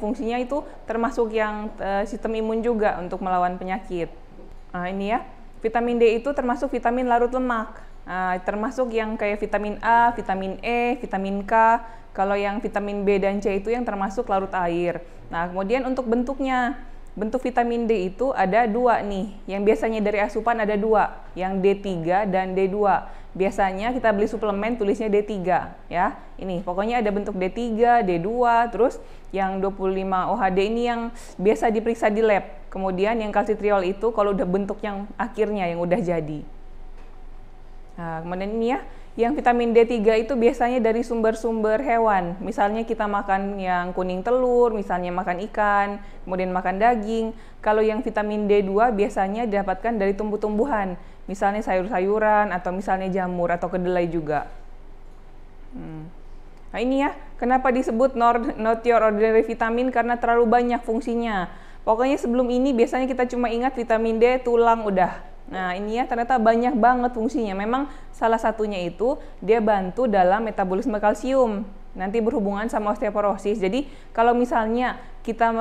Fungsinya itu termasuk yang sistem imun juga untuk melawan penyakit. Nah, ini ya, vitamin D itu termasuk vitamin larut lemak. Nah, termasuk yang kayak vitamin A, vitamin E, vitamin K. Kalau yang vitamin B dan C itu yang termasuk larut air. Nah, kemudian untuk bentuknya, bentuk vitamin D itu ada dua nih. Yang biasanya dari asupan ada dua, yang D3 dan D2. Biasanya kita beli suplemen tulisnya D3 ya. Ini pokoknya ada bentuk D3, D2, terus yang 25 OHD ini yang biasa diperiksa di lab. Kemudian yang kalsitriol itu kalau udah bentuk yang akhirnya yang udah jadi. Nah, kemudian ini ya, yang vitamin D3 itu biasanya dari sumber-sumber hewan. Misalnya kita makan yang kuning telur, misalnya makan ikan, kemudian makan daging. Kalau yang vitamin D2 biasanya didapatkan dari tumbuh-tumbuhan. Misalnya sayur-sayuran atau misalnya jamur atau kedelai juga. Nah ini ya, kenapa disebut not your ordinary vitamin, karena terlalu banyak fungsinya. Pokoknya sebelum ini biasanya kita cuma ingat vitamin D, tulang, udah. Nah ini ya, ternyata banyak banget fungsinya. Memang salah satunya itu dia bantu dalam metabolisme kalsium. Nanti berhubungan sama osteoporosis. Jadi kalau misalnya kita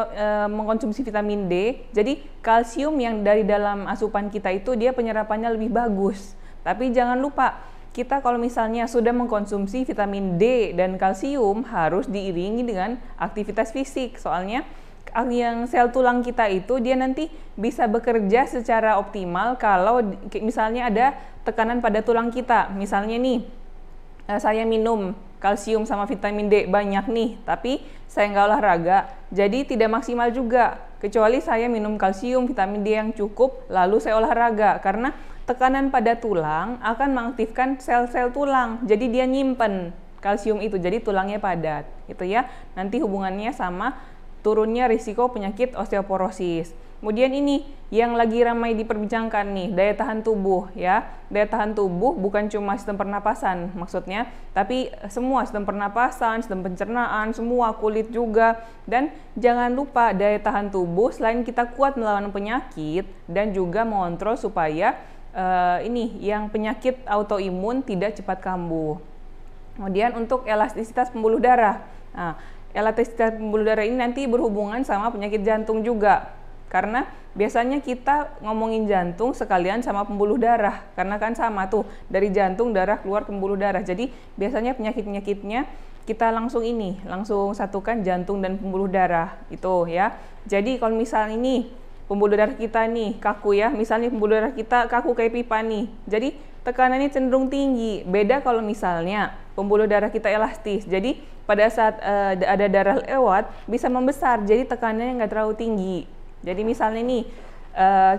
mengkonsumsi vitamin D, jadi kalsium yang dari dalam asupan kita itu dia penyerapannya lebih bagus. Tapi jangan lupa, kita kalau misalnya sudah mengkonsumsi vitamin D dan kalsium harus diiringi dengan aktivitas fisik. Soalnya yang sel tulang kita itu dia nanti bisa bekerja secara optimal kalau misalnya ada tekanan pada tulang kita. Misalnya nih, saya minum kalsium sama vitamin D banyak nih, tapi saya nggak olahraga, jadi tidak maksimal juga. Kecuali saya minum kalsium, vitamin D yang cukup, lalu saya olahraga. Karena tekanan pada tulang akan mengaktifkan sel-sel tulang, jadi dia nyimpen kalsium itu, jadi tulangnya padat. Gitu ya, nanti hubungannya sama turunnya risiko penyakit osteoporosis. Kemudian ini yang lagi ramai diperbincangkan nih, daya tahan tubuh ya. Daya tahan tubuh bukan cuma sistem pernapasan maksudnya, tapi semua sistem pernapasan, sistem pencernaan, semua, kulit juga. Dan jangan lupa daya tahan tubuh selain kita kuat melawan penyakit dan juga mengontrol supaya ini yang penyakit autoimun tidak cepat kambuh. Kemudian untuk elastisitas pembuluh darah. Nah, elastisitas pembuluh darah ini nanti berhubungan sama penyakit jantung juga. Karena biasanya kita ngomongin jantung sekalian sama pembuluh darah. Karena kan sama tuh, dari jantung darah keluar ke pembuluh darah. Jadi biasanya penyakit-penyakitnya kita langsung satukan jantung dan pembuluh darah itu ya. Jadi kalau misalnya ini pembuluh darah kita nih kaku ya, misalnya pembuluh darah kita kaku kayak pipa nih. Jadi tekanannya cenderung tinggi. Beda kalau misalnya pembuluh darah kita elastis. Jadi pada saat ada darah lewat bisa membesar. Jadi tekanannya nggak terlalu tinggi. Jadi misalnya nih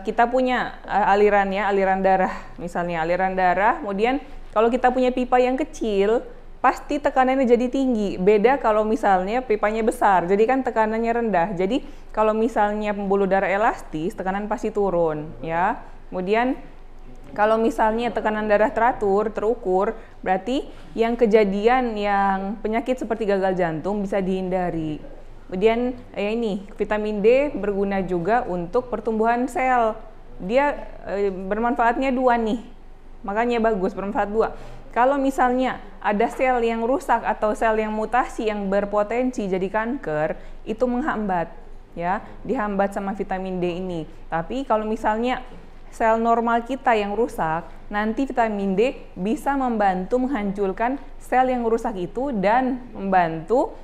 kita punya aliran darah, misalnya aliran darah. Kemudian kalau kita punya pipa yang kecil, pasti tekanannya jadi tinggi. Beda kalau misalnya pipanya besar, jadi kan tekanannya rendah. Jadi kalau misalnya pembuluh darah elastis, tekanan pasti turun ya. Kemudian kalau misalnya tekanan darah terukur, berarti yang kejadian yang penyakit seperti gagal jantung bisa dihindari. Kemudian ini vitamin D berguna juga untuk pertumbuhan sel. Dia bermanfaatnya dua nih, makanya bagus, bermanfaat dua. Kalau misalnya ada sel yang rusak atau sel yang mutasi yang berpotensi jadi kanker, itu menghambat, ya, dihambat sama vitamin D ini. Tapi kalau misalnya sel normal kita yang rusak, nanti vitamin D bisa membantu menghancurkan sel yang rusak itu dan membantu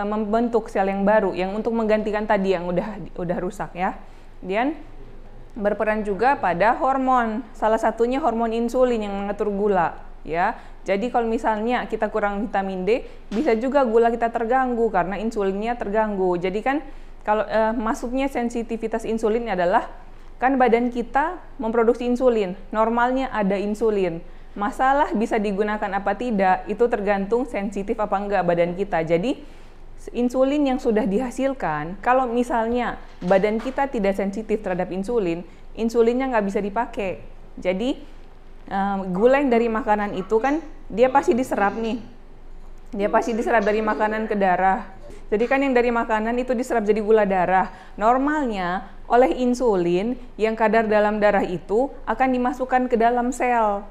membentuk sel yang baru yang untuk menggantikan tadi yang udah rusak ya. Kemudian berperan juga pada hormon. Salah satunya hormon insulin yang mengatur gula ya. Jadi kalau misalnya kita kurang vitamin D, bisa juga gula kita terganggu karena insulinnya terganggu. Jadi kan kalau masuknya sensitivitas insulin adalah kan badan kita memproduksi insulin, normalnya ada insulin. Masalah bisa digunakan apa tidak, itu tergantung sensitif apa enggak badan kita. Jadi, insulin yang sudah dihasilkan, kalau misalnya badan kita tidak sensitif terhadap insulin, insulinnya nggak bisa dipakai. Jadi, gula yang dari makanan itu kan, dia pasti diserap nih. Dia pasti diserap dari makanan ke darah. Jadi kan yang dari makanan itu diserap jadi gula darah. Normalnya oleh insulin yang kadar dalam darah itu akan dimasukkan ke dalam sel.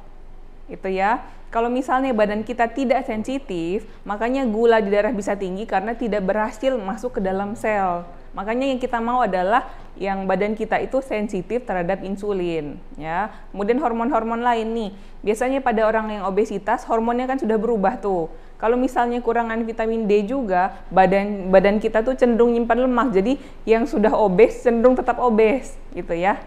Gitu ya. Kalau misalnya badan kita tidak sensitif, makanya gula di darah bisa tinggi karena tidak berhasil masuk ke dalam sel. Makanya yang kita mau adalah yang badan kita itu sensitif terhadap insulin, ya. Kemudian hormon-hormon lain nih, biasanya pada orang yang obesitas hormonnya kan sudah berubah tuh. Kalau misalnya kurangan vitamin D juga, badan kita tuh cenderung nyimpan lemak. Jadi yang sudah obes cenderung tetap obes, gitu ya.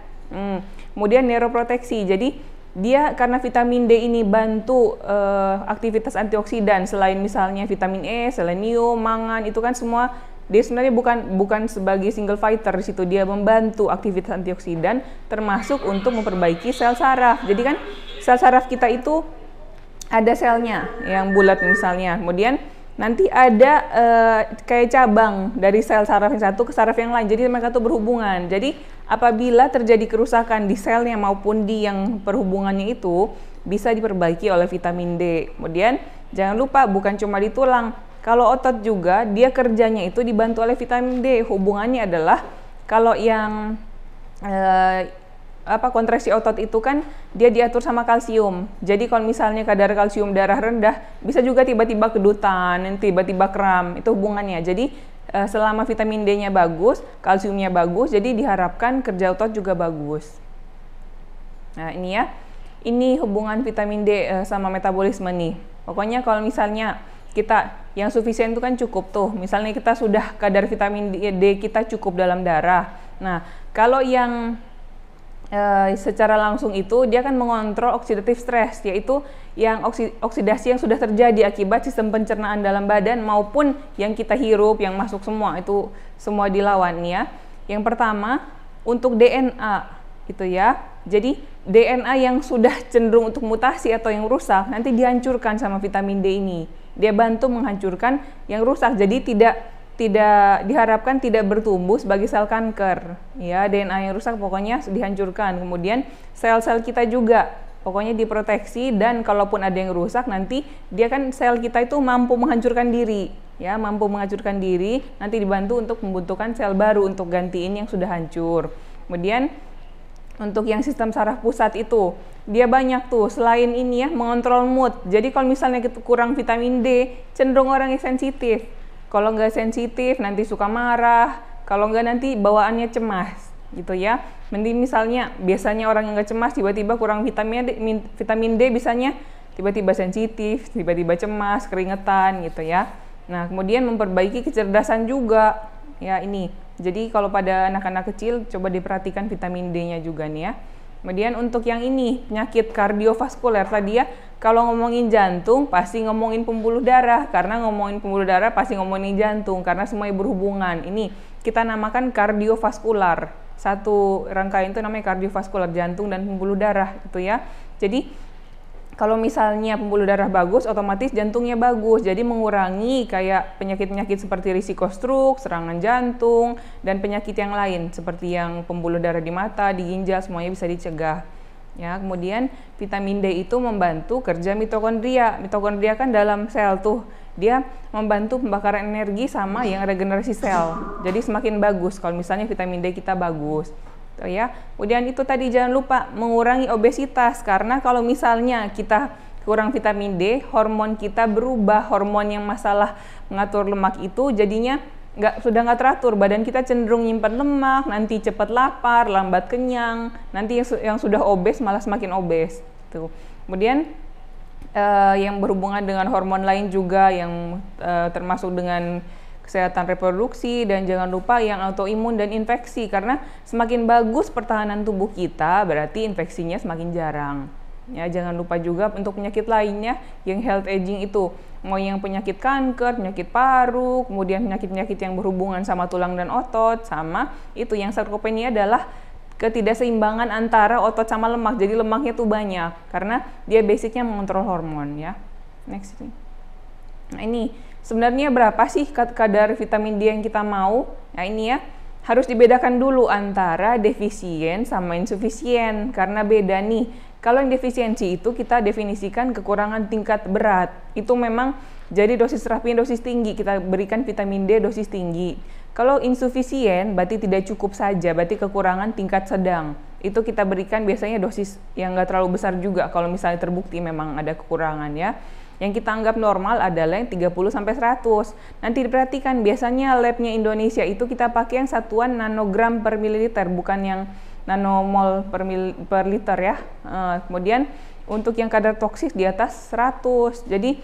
Kemudian neuroproteksi. Jadi dia karena vitamin D ini bantu aktivitas antioksidan selain misalnya vitamin E, selenium, mangan itu kan semua dia sebenarnya bukan sebagai single fighter di situ, dia membantu aktivitas antioksidan termasuk untuk memperbaiki sel saraf. Jadi kan sel saraf kita itu ada selnya yang bulat misalnya, kemudian nanti ada kayak cabang dari sel saraf yang satu ke saraf yang lain, jadi mereka tuh berhubungan. Jadi apabila terjadi kerusakan di selnya maupun di yang perhubungannya itu bisa diperbaiki oleh vitamin D. Kemudian jangan lupa bukan cuma di tulang, kalau otot juga dia kerjanya itu dibantu oleh vitamin D. Hubungannya adalah kalau yang kontraksi otot itu kan dia diatur sama kalsium. Jadi kalau misalnya kadar kalsium darah rendah, bisa juga tiba-tiba kedutan, tiba-tiba kram. Itu hubungannya. Jadi selama vitamin D-nya bagus, kalsiumnya bagus, jadi diharapkan kerja otot juga bagus. Nah ini ya, ini hubungan vitamin D sama metabolisme nih. Pokoknya kalau misalnya kita yang sufisien itu kan cukup tuh. Misalnya kita sudah kadar vitamin D kita cukup dalam darah. Nah kalau yang secara langsung itu dia akan mengontrol oxidative stress, yaitu yang oksidasi yang sudah terjadi akibat sistem pencernaan dalam badan maupun yang kita hirup, yang masuk semua itu semua dilawan ya. Yang pertama untuk DNA gitu ya. Jadi DNA yang sudah cenderung untuk mutasi atau yang rusak nanti dihancurkan sama vitamin D ini. Dia bantu menghancurkan yang rusak. Jadi tidak diharapkan tidak bertumbuh sebagai sel kanker ya. DNA yang rusak pokoknya dihancurkan. Kemudian sel-sel kita juga pokoknya diproteksi, dan kalaupun ada yang rusak nanti dia kan sel kita itu mampu menghancurkan diri ya, mampu menghancurkan diri, nanti dibantu untuk membentukkan sel baru untuk gantiin yang sudah hancur. Kemudian untuk yang sistem saraf pusat itu dia banyak tuh, selain ini ya mengontrol mood. Jadi kalau misalnya kita kurang vitamin D cenderung orang yang sensitif. Kalau nggak sensitif nanti suka marah, kalau nggak nanti bawaannya cemas gitu ya. Nanti misalnya biasanya orang yang nggak cemas tiba-tiba kurang vitamin D bisanya tiba-tiba sensitif, tiba-tiba cemas, keringetan gitu ya. Nah kemudian memperbaiki kecerdasan juga ya ini. Jadi kalau pada anak-anak kecil coba diperhatikan vitamin D-nya juga nih ya. Kemudian untuk yang ini penyakit kardiovaskuler tadi ya, kalau ngomongin jantung pasti ngomongin pembuluh darah, karena ngomongin pembuluh darah pasti ngomongin jantung karena semuanya berhubungan. Ini kita namakan kardiovaskular. Satu rangkaian itu namanya kardiovaskular, jantung dan pembuluh darah itu ya. Jadi kalau misalnya pembuluh darah bagus, otomatis jantungnya bagus. Jadi mengurangi kayak penyakit-penyakit seperti risiko stroke, serangan jantung, dan penyakit yang lain seperti yang pembuluh darah di mata, di ginjal, semuanya bisa dicegah. Ya, kemudian vitamin D itu membantu kerja mitokondria. Mitokondria kan dalam sel tuh, dia membantu pembakaran energi sama yang regenerasi sel. Jadi semakin bagus kalau misalnya vitamin D kita bagus. Ya. Kemudian itu tadi jangan lupa mengurangi obesitas, karena kalau misalnya kita kurang vitamin D, hormon kita berubah, hormon yang masalah mengatur lemak itu jadinya sudah nggak teratur, badan kita cenderung nyimpan lemak, nanti cepat lapar, lambat kenyang, nanti yang sudah obes malah semakin obes. Tuh. Kemudian yang berhubungan dengan hormon lain juga yang termasuk dengan kesehatan reproduksi, dan jangan lupa yang autoimun dan infeksi, karena semakin bagus pertahanan tubuh kita berarti infeksinya semakin jarang. Ya, jangan lupa juga untuk penyakit lainnya yang health aging itu, mau yang penyakit kanker, penyakit paru, kemudian penyakit-penyakit yang berhubungan sama tulang dan otot, sama itu yang sarkopenia adalah ketidakseimbangan antara otot sama lemak. Jadi lemaknya tuh banyak karena dia basicnya mengontrol hormon ya. Next. Nah ini sebenarnya berapa sih kadar vitamin D yang kita mau? Nah ini ya, harus dibedakan dulu antara defisien sama insufisien, karena beda nih. Kalau yang defisiensi itu kita definisikan kekurangan tingkat berat. Itu memang Jadi dosis terapi dosis tinggi, kita berikan vitamin D dosis tinggi. Kalau insufisien, berarti tidak cukup saja, berarti kekurangan tingkat sedang. Itu kita berikan biasanya dosis yang nggak terlalu besar juga kalau misalnya terbukti memang ada kekurangan ya. Yang kita anggap normal adalah yang 30-100. Nanti diperhatikan, biasanya labnya Indonesia itu kita pakai yang satuan nanogram per mililiter, bukan yang nanomol per liter ya. Kemudian untuk yang kadar toksik di atas 100. Jadi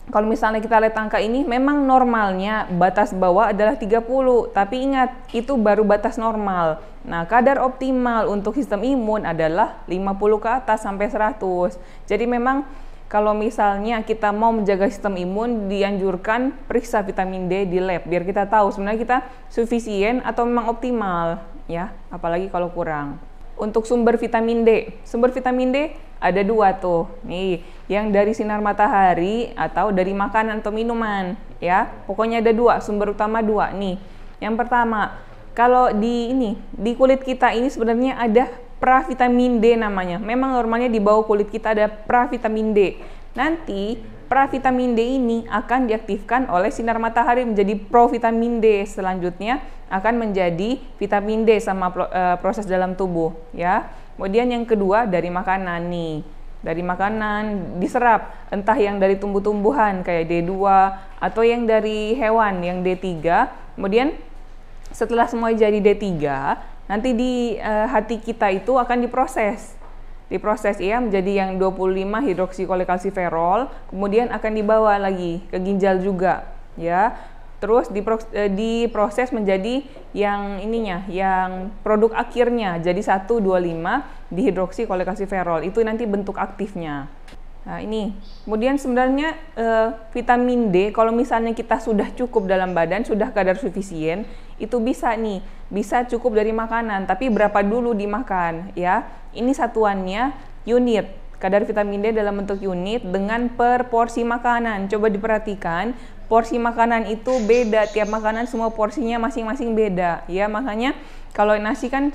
kalau misalnya kita lihat angka ini, memang normalnya batas bawah adalah 30, tapi ingat, itu baru batas normal. Nah, kadar optimal untuk sistem imun adalah 50 ke atas sampai 100. Jadi memang kalau misalnya kita mau menjaga sistem imun, dianjurkan periksa vitamin D di lab, biar kita tahu sebenarnya kita sufisien atau memang optimal, ya, apalagi kalau kurang. Untuk sumber vitamin D ada 2 tuh, nih, yang dari sinar matahari atau dari makanan atau minuman, ya. Pokoknya ada 2, sumber utama 2 nih. Yang pertama, kalau di kulit kita ini sebenarnya ada pravitamin D namanya. Memang normalnya di bawah kulit kita ada pravitamin D. Nanti pravitamin D ini akan diaktifkan oleh sinar matahari menjadi provitamin D. Selanjutnya akan menjadi vitamin D sama proses dalam tubuh ya. Kemudian yang kedua dari makanan nih. Dari makanan diserap, entah yang dari tumbuh-tumbuhan kayak D2 atau yang dari hewan yang D3. Kemudian setelah semua jadi D3, nanti di hati kita itu akan diproses ya menjadi yang 25 hidroksikolekalsiferol, kemudian akan dibawa lagi ke ginjal juga ya. Terus diproses menjadi yang yang produk akhirnya jadi 125 dihidroksikolekalsiferol. Itu nanti bentuk aktifnya. Nah ini, kemudian sebenarnya vitamin D kalau misalnya kita sudah cukup dalam badan, sudah kadar sufisien, itu bisa cukup dari makanan, tapi berapa dulu dimakan ya. Ini satuannya unit, kadar vitamin D dalam bentuk unit dengan per porsi makanan. Coba diperhatikan, porsi makanan itu beda, tiap makanan semua porsinya masing-masing beda ya. Makanya kalau nasi kan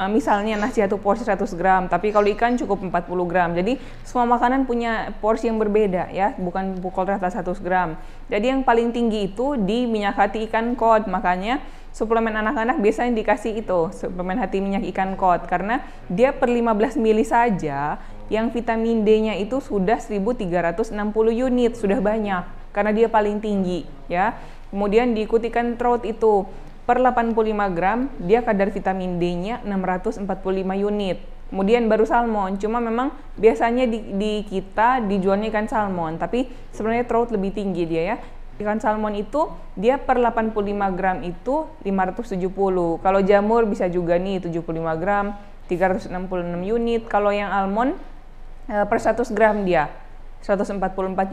misalnya nasi 1 porsi 100 gram, tapi kalau ikan cukup 40 gram. Jadi semua makanan punya porsi yang berbeda ya, bukan pukul rata 100 gram. Jadi yang paling tinggi itu di minyak hati ikan kod. Makanya suplemen anak-anak biasanya dikasih itu, suplemen hati minyak ikan kod, karena dia per 15 mili saja yang vitamin D-nya itu sudah 1360 unit, sudah banyak karena dia paling tinggi ya. Kemudian diikutikan trout itu per 85 gram, dia kadar vitamin D-nya 645 unit. Kemudian baru salmon, cuma memang biasanya di kita dijualnya ikan salmon, tapi sebenarnya trout lebih tinggi dia ya. Ikan salmon itu dia per 85 gram itu 570. Kalau jamur bisa juga nih 75 gram, 366 unit. Kalau yang almond per 100 gram dia 144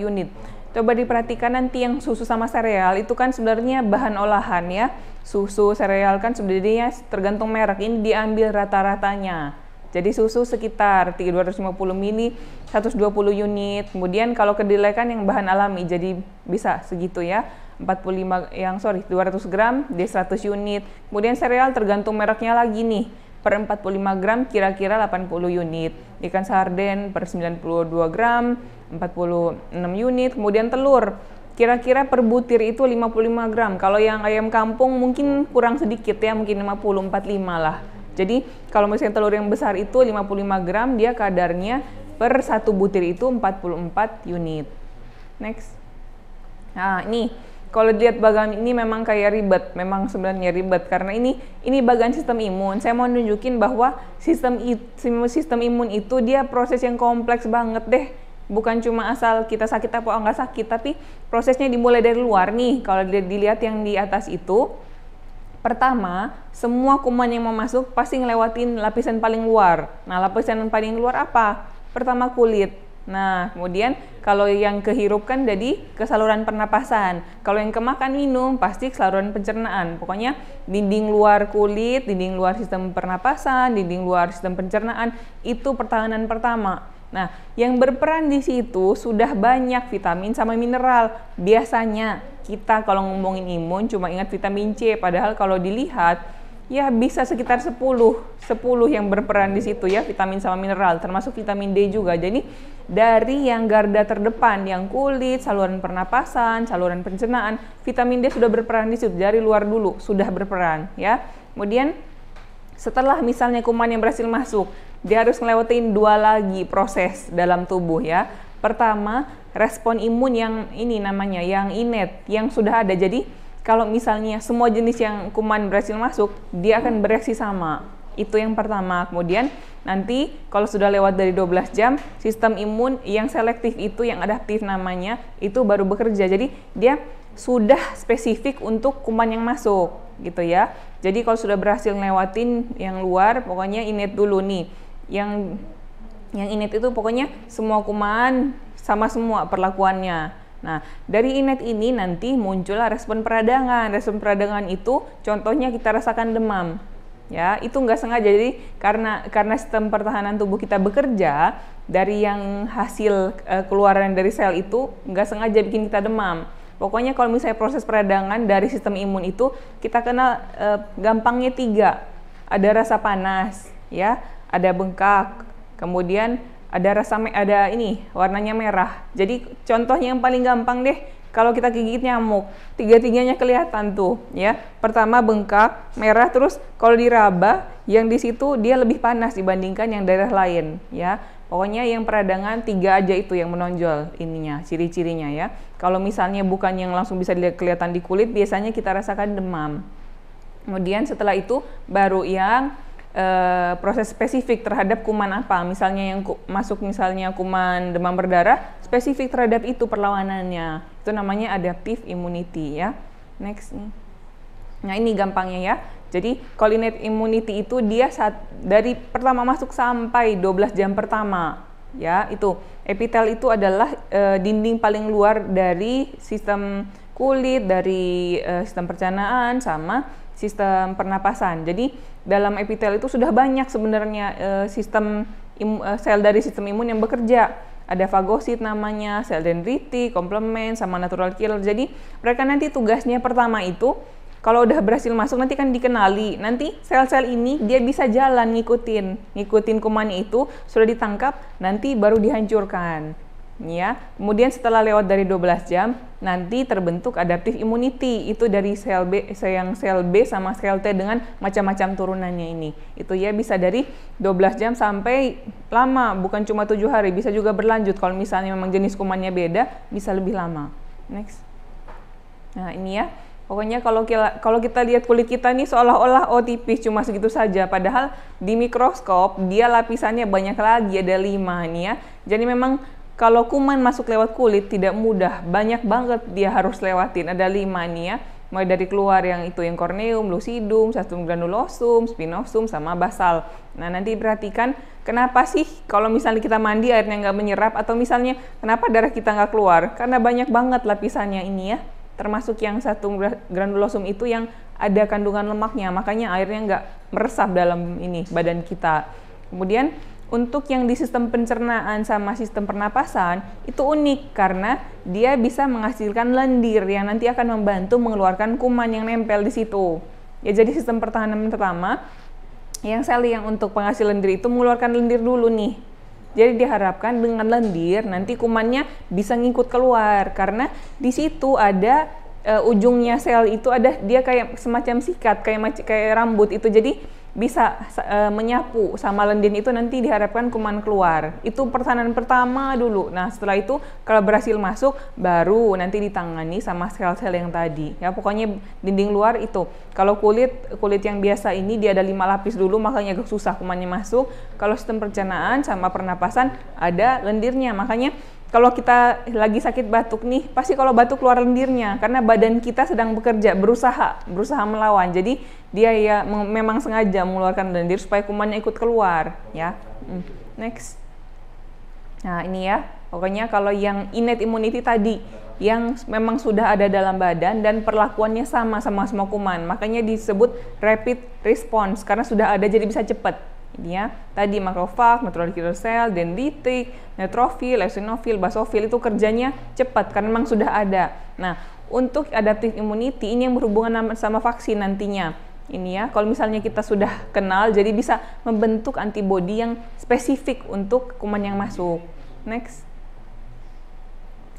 unit. Coba diperhatikan nanti yang susu sama sereal itu kan sebenarnya bahan olahan ya. Susu sereal kan sebenarnya tergantung merek, ini diambil rata-ratanya. Jadi susu sekitar 250 mili 120 unit. Kemudian kalau kedelai kan yang bahan alami jadi bisa segitu ya. 200 gram dia 100 unit. Kemudian sereal tergantung mereknya lagi nih. Per 45 gram kira-kira 80 unit. Ikan sarden per 92 gram 46 unit. Kemudian telur kira-kira per butir itu 55 gram. Kalau yang ayam kampung mungkin kurang sedikit ya, mungkin 50-45 lah. Jadi kalau misalnya telur yang besar itu 55 gram, dia kadarnya per 1 butir itu 44 unit. Next. Nah ini, kalau dilihat bagan ini memang kayak ribet, memang sebenarnya ribet karena ini bagan sistem imun. Saya mau nunjukin bahwa sistem imun itu dia proses yang kompleks banget deh. Bukan cuma asal kita sakit apa enggak sakit, tapi prosesnya dimulai dari luar nih. Kalau dilihat yang di atas itu, pertama, semua kuman yang mau masuk pasti ngelewatin lapisan paling luar. Nah, lapisan paling luar apa? Pertama kulit. Nah, kemudian kalau yang kehirup kan jadi ke saluran pernapasan. Kalau yang kemakan minum pasti ke saluran pencernaan. Pokoknya dinding luar kulit, dinding luar sistem pernapasan, dinding luar sistem pencernaan, itu pertahanan pertama. Nah, yang berperan di situ sudah banyak vitamin sama mineral. Biasanya kita kalau ngomongin imun cuma ingat vitamin C, padahal kalau dilihat Ya bisa sekitar 10 yang berperan di situ ya, vitamin sama mineral, termasuk vitamin D juga. Jadi dari yang garda terdepan, yang kulit, saluran pernapasan, saluran pencernaan, vitamin D sudah berperan di situ, dari luar dulu sudah berperan ya. Kemudian setelah misalnya kuman yang berhasil masuk, dia harus ngelewatin 2 lagi proses dalam tubuh ya. Pertama, respon imun yang ini namanya, yang innate, yang sudah ada. Jadi kalau misalnya semua jenis yang kuman berhasil masuk, dia akan bereaksi sama. Itu yang pertama. Kemudian nanti kalau sudah lewat dari 12 jam, sistem imun yang selektif itu, yang adaptif namanya, itu baru bekerja. Jadi dia sudah spesifik untuk kuman yang masuk gitu ya. Jadi kalau sudah berhasil ngelewatin yang luar, pokoknya innate dulu nih. Yang innate itu pokoknya semua kuman sama semua perlakuannya. Nah, dari innate ini nanti muncullah respon peradangan. Respon peradangan itu contohnya kita rasakan demam. Ya, itu nggak sengaja. Jadi karena sistem pertahanan tubuh kita bekerja dari yang hasil keluaran dari sel itu nggak sengaja bikin kita demam. Pokoknya kalau misalnya proses peradangan dari sistem imun itu kita kenal gampangnya 3. Ada rasa panas, ya, ada bengkak, kemudian ada ada ini warnanya merah. Jadi contohnya yang paling gampang deh, kalau kita gigit nyamuk, 3-tiganya kelihatan tuh ya. Pertama bengkak, merah, terus kalau diraba yang di situ dia lebih panas dibandingkan yang daerah lain ya. Pokoknya yang peradangan 3 aja itu yang menonjol ininya, ciri-cirinya ya. Kalau misalnya bukan yang langsung bisa kelihatan di kulit, biasanya kita rasakan demam. Kemudian setelah itu baru yang proses spesifik terhadap kuman apa, misalnya yang masuk misalnya kuman demam berdarah, spesifik terhadap itu perlawanannya, itu namanya adaptive immunity ya. Next. Nah ini gampangnya ya. Jadi innate immunity itu dia dari pertama masuk sampai 12 jam pertama ya. Itu epitel itu adalah dinding paling luar dari sistem kulit, dari sistem pencernaan sama sistem pernapasan. Jadi dalam epitel itu sudah banyak sebenarnya sel dari sistem imun yang bekerja. Ada fagosit namanya, sel dendritik, komplement, sama natural killer. Jadi mereka nanti tugasnya pertama itu kalau udah berhasil masuk nanti kan dikenali. Nanti sel-sel ini dia bisa jalan ngikutin kuman itu, sudah ditangkap, nanti baru dihancurkan. Ya, kemudian setelah lewat dari 12 jam nanti terbentuk adaptive immunity, itu dari sel B sama sel T dengan macam-macam turunannya ini. Itu ya bisa dari 12 jam sampai lama, bukan cuma 7 hari, bisa juga berlanjut kalau misalnya memang jenis kumannya beda, bisa lebih lama. Next. Nah, ini ya. Pokoknya kalau kita lihat kulit kita nih seolah-olah tipis cuma segitu saja, padahal di mikroskop dia lapisannya banyak lagi, ada 5 nih ya. Jadi memang kalau kuman masuk lewat kulit tidak mudah, banyak banget dia harus lewatin. Ada 5 nih ya, mulai dari keluar yang corneum, lucidum, stratum granulosum, spinosum, sama basal. Nah nanti perhatikan kenapa sih kalau misalnya kita mandi airnya nggak menyerap, atau misalnya kenapa darah kita nggak keluar? Karena banyak banget lapisannya ini ya, termasuk yang stratum granulosum itu yang ada kandungan lemaknya, makanya airnya nggak meresap dalam ini badan kita. Kemudian untuk yang di sistem pencernaan sama sistem pernapasan itu unik karena dia bisa menghasilkan lendir yang nanti akan membantu mengeluarkan kuman yang nempel di situ. Ya jadi sistem pertahanan pertama yang sel yang untuk penghasil lendir itu mengeluarkan lendir dulu nih. Jadi diharapkan dengan lendir nanti kumannya bisa ngikut keluar karena di situ ada ujungnya sel itu ada dia kayak semacam sikat kayak rambut itu, jadi bisa menyapu sama lendir itu, nanti diharapkan kuman keluar. Itu pertahanan pertama dulu. Nah setelah itu kalau berhasil masuk baru nanti ditangani sama sel-sel yang tadi ya. Pokoknya dinding luar itu. Kalau kulit yang biasa ini dia ada 5 lapis dulu, makanya agak susah kumannya masuk. Kalau sistem pencernaan sama pernapasan ada lendirnya, makanya kalau kita lagi sakit batuk nih, pasti kalau batuk keluar lendirnya karena badan kita sedang bekerja, berusaha melawan. Jadi dia ya memang sengaja mengeluarkan lendir supaya kumannya ikut keluar ya. Next. Nah, ini ya. Pokoknya kalau yang innate immunity tadi yang memang sudah ada dalam badan dan perlakuannya sama semua kuman, makanya disebut rapid response karena sudah ada jadi bisa cepat. Ya, tadi makrofag, natural killer cell, dendritik, neutrofil, eosinofil, basofil itu kerjanya cepat karena memang sudah ada. Nah, untuk adaptive immunity ini yang berhubungan sama vaksin nantinya. Ini ya, kalau misalnya kita sudah kenal, jadi bisa membentuk antibodi yang spesifik untuk kuman yang masuk. Next.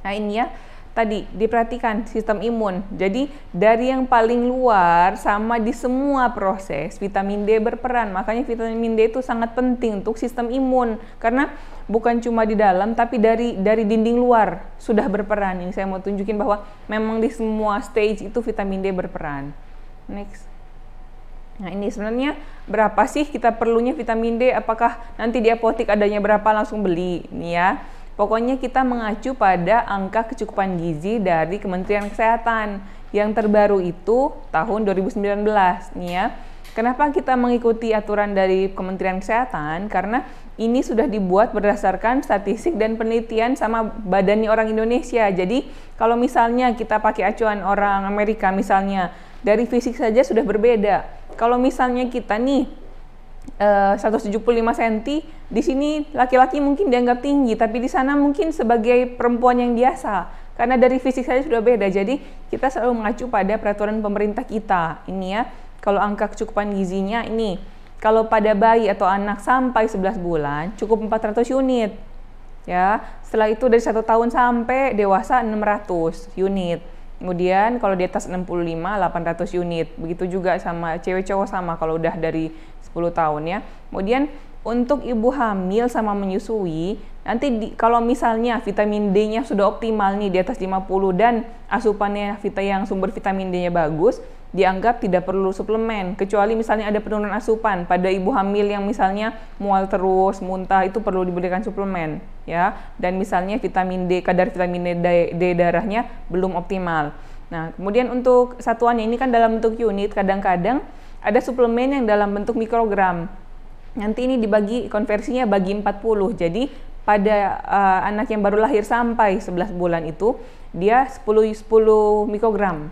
Nah ini ya, tadi diperhatikan sistem imun. Jadi dari yang paling luar sama di semua proses, vitamin D berperan. Makanya vitamin D itu sangat penting untuk sistem imun. Karena bukan cuma di dalam, tapi dari dinding luar sudah berperan. Ini saya mau tunjukin bahwa memang di semua stage itu vitamin D berperan. Next. Nah ini sebenarnya berapa sih kita perlunya vitamin D? Apakah nanti di apotek adanya berapa langsung beli? Nih ya. Pokoknya kita mengacu pada angka kecukupan gizi dari Kementerian Kesehatan. Yang terbaru itu tahun 2019 nih ya. Kenapa kita mengikuti aturan dari Kementerian Kesehatan? Karena ini sudah dibuat berdasarkan statistik dan penelitian sama Badan Orang Indonesia. Jadi kalau misalnya kita pakai acuan orang Amerika misalnya, dari fisik saja sudah berbeda. Kalau misalnya kita nih 175 cm, di sini laki-laki mungkin dianggap tinggi, tapi di sana mungkin sebagai perempuan yang biasa. Karena dari fisik saja sudah beda. Jadi kita selalu mengacu pada peraturan pemerintah kita. Ini ya, kalau angka kecukupan gizinya ini, kalau pada bayi atau anak sampai 11 bulan cukup 400 unit. Ya, setelah itu dari 1 tahun sampai dewasa 600 unit. Kemudian kalau di atas 65, 800 unit. Begitu juga sama cewek cowok sama kalau udah dari 10 tahun ya. Kemudian untuk ibu hamil sama menyusui, nanti kalau misalnya vitamin D-nya sudah optimal nih di atas 50 dan asupannya yang sumber vitamin D-nya bagus, dianggap tidak perlu suplemen. Kecuali misalnya ada penurunan asupan pada ibu hamil yang misalnya mual terus, muntah, itu perlu diberikan suplemen ya. Dan misalnya vitamin D, kadar vitamin D darahnya belum optimal. Nah, kemudian untuk satuannya ini kan dalam bentuk unit, kadang-kadang ada suplemen yang dalam bentuk mikrogram. Nanti ini dibagi konversinya bagi 40. Jadi pada anak yang baru lahir sampai 11 bulan itu dia 10 mikrogram.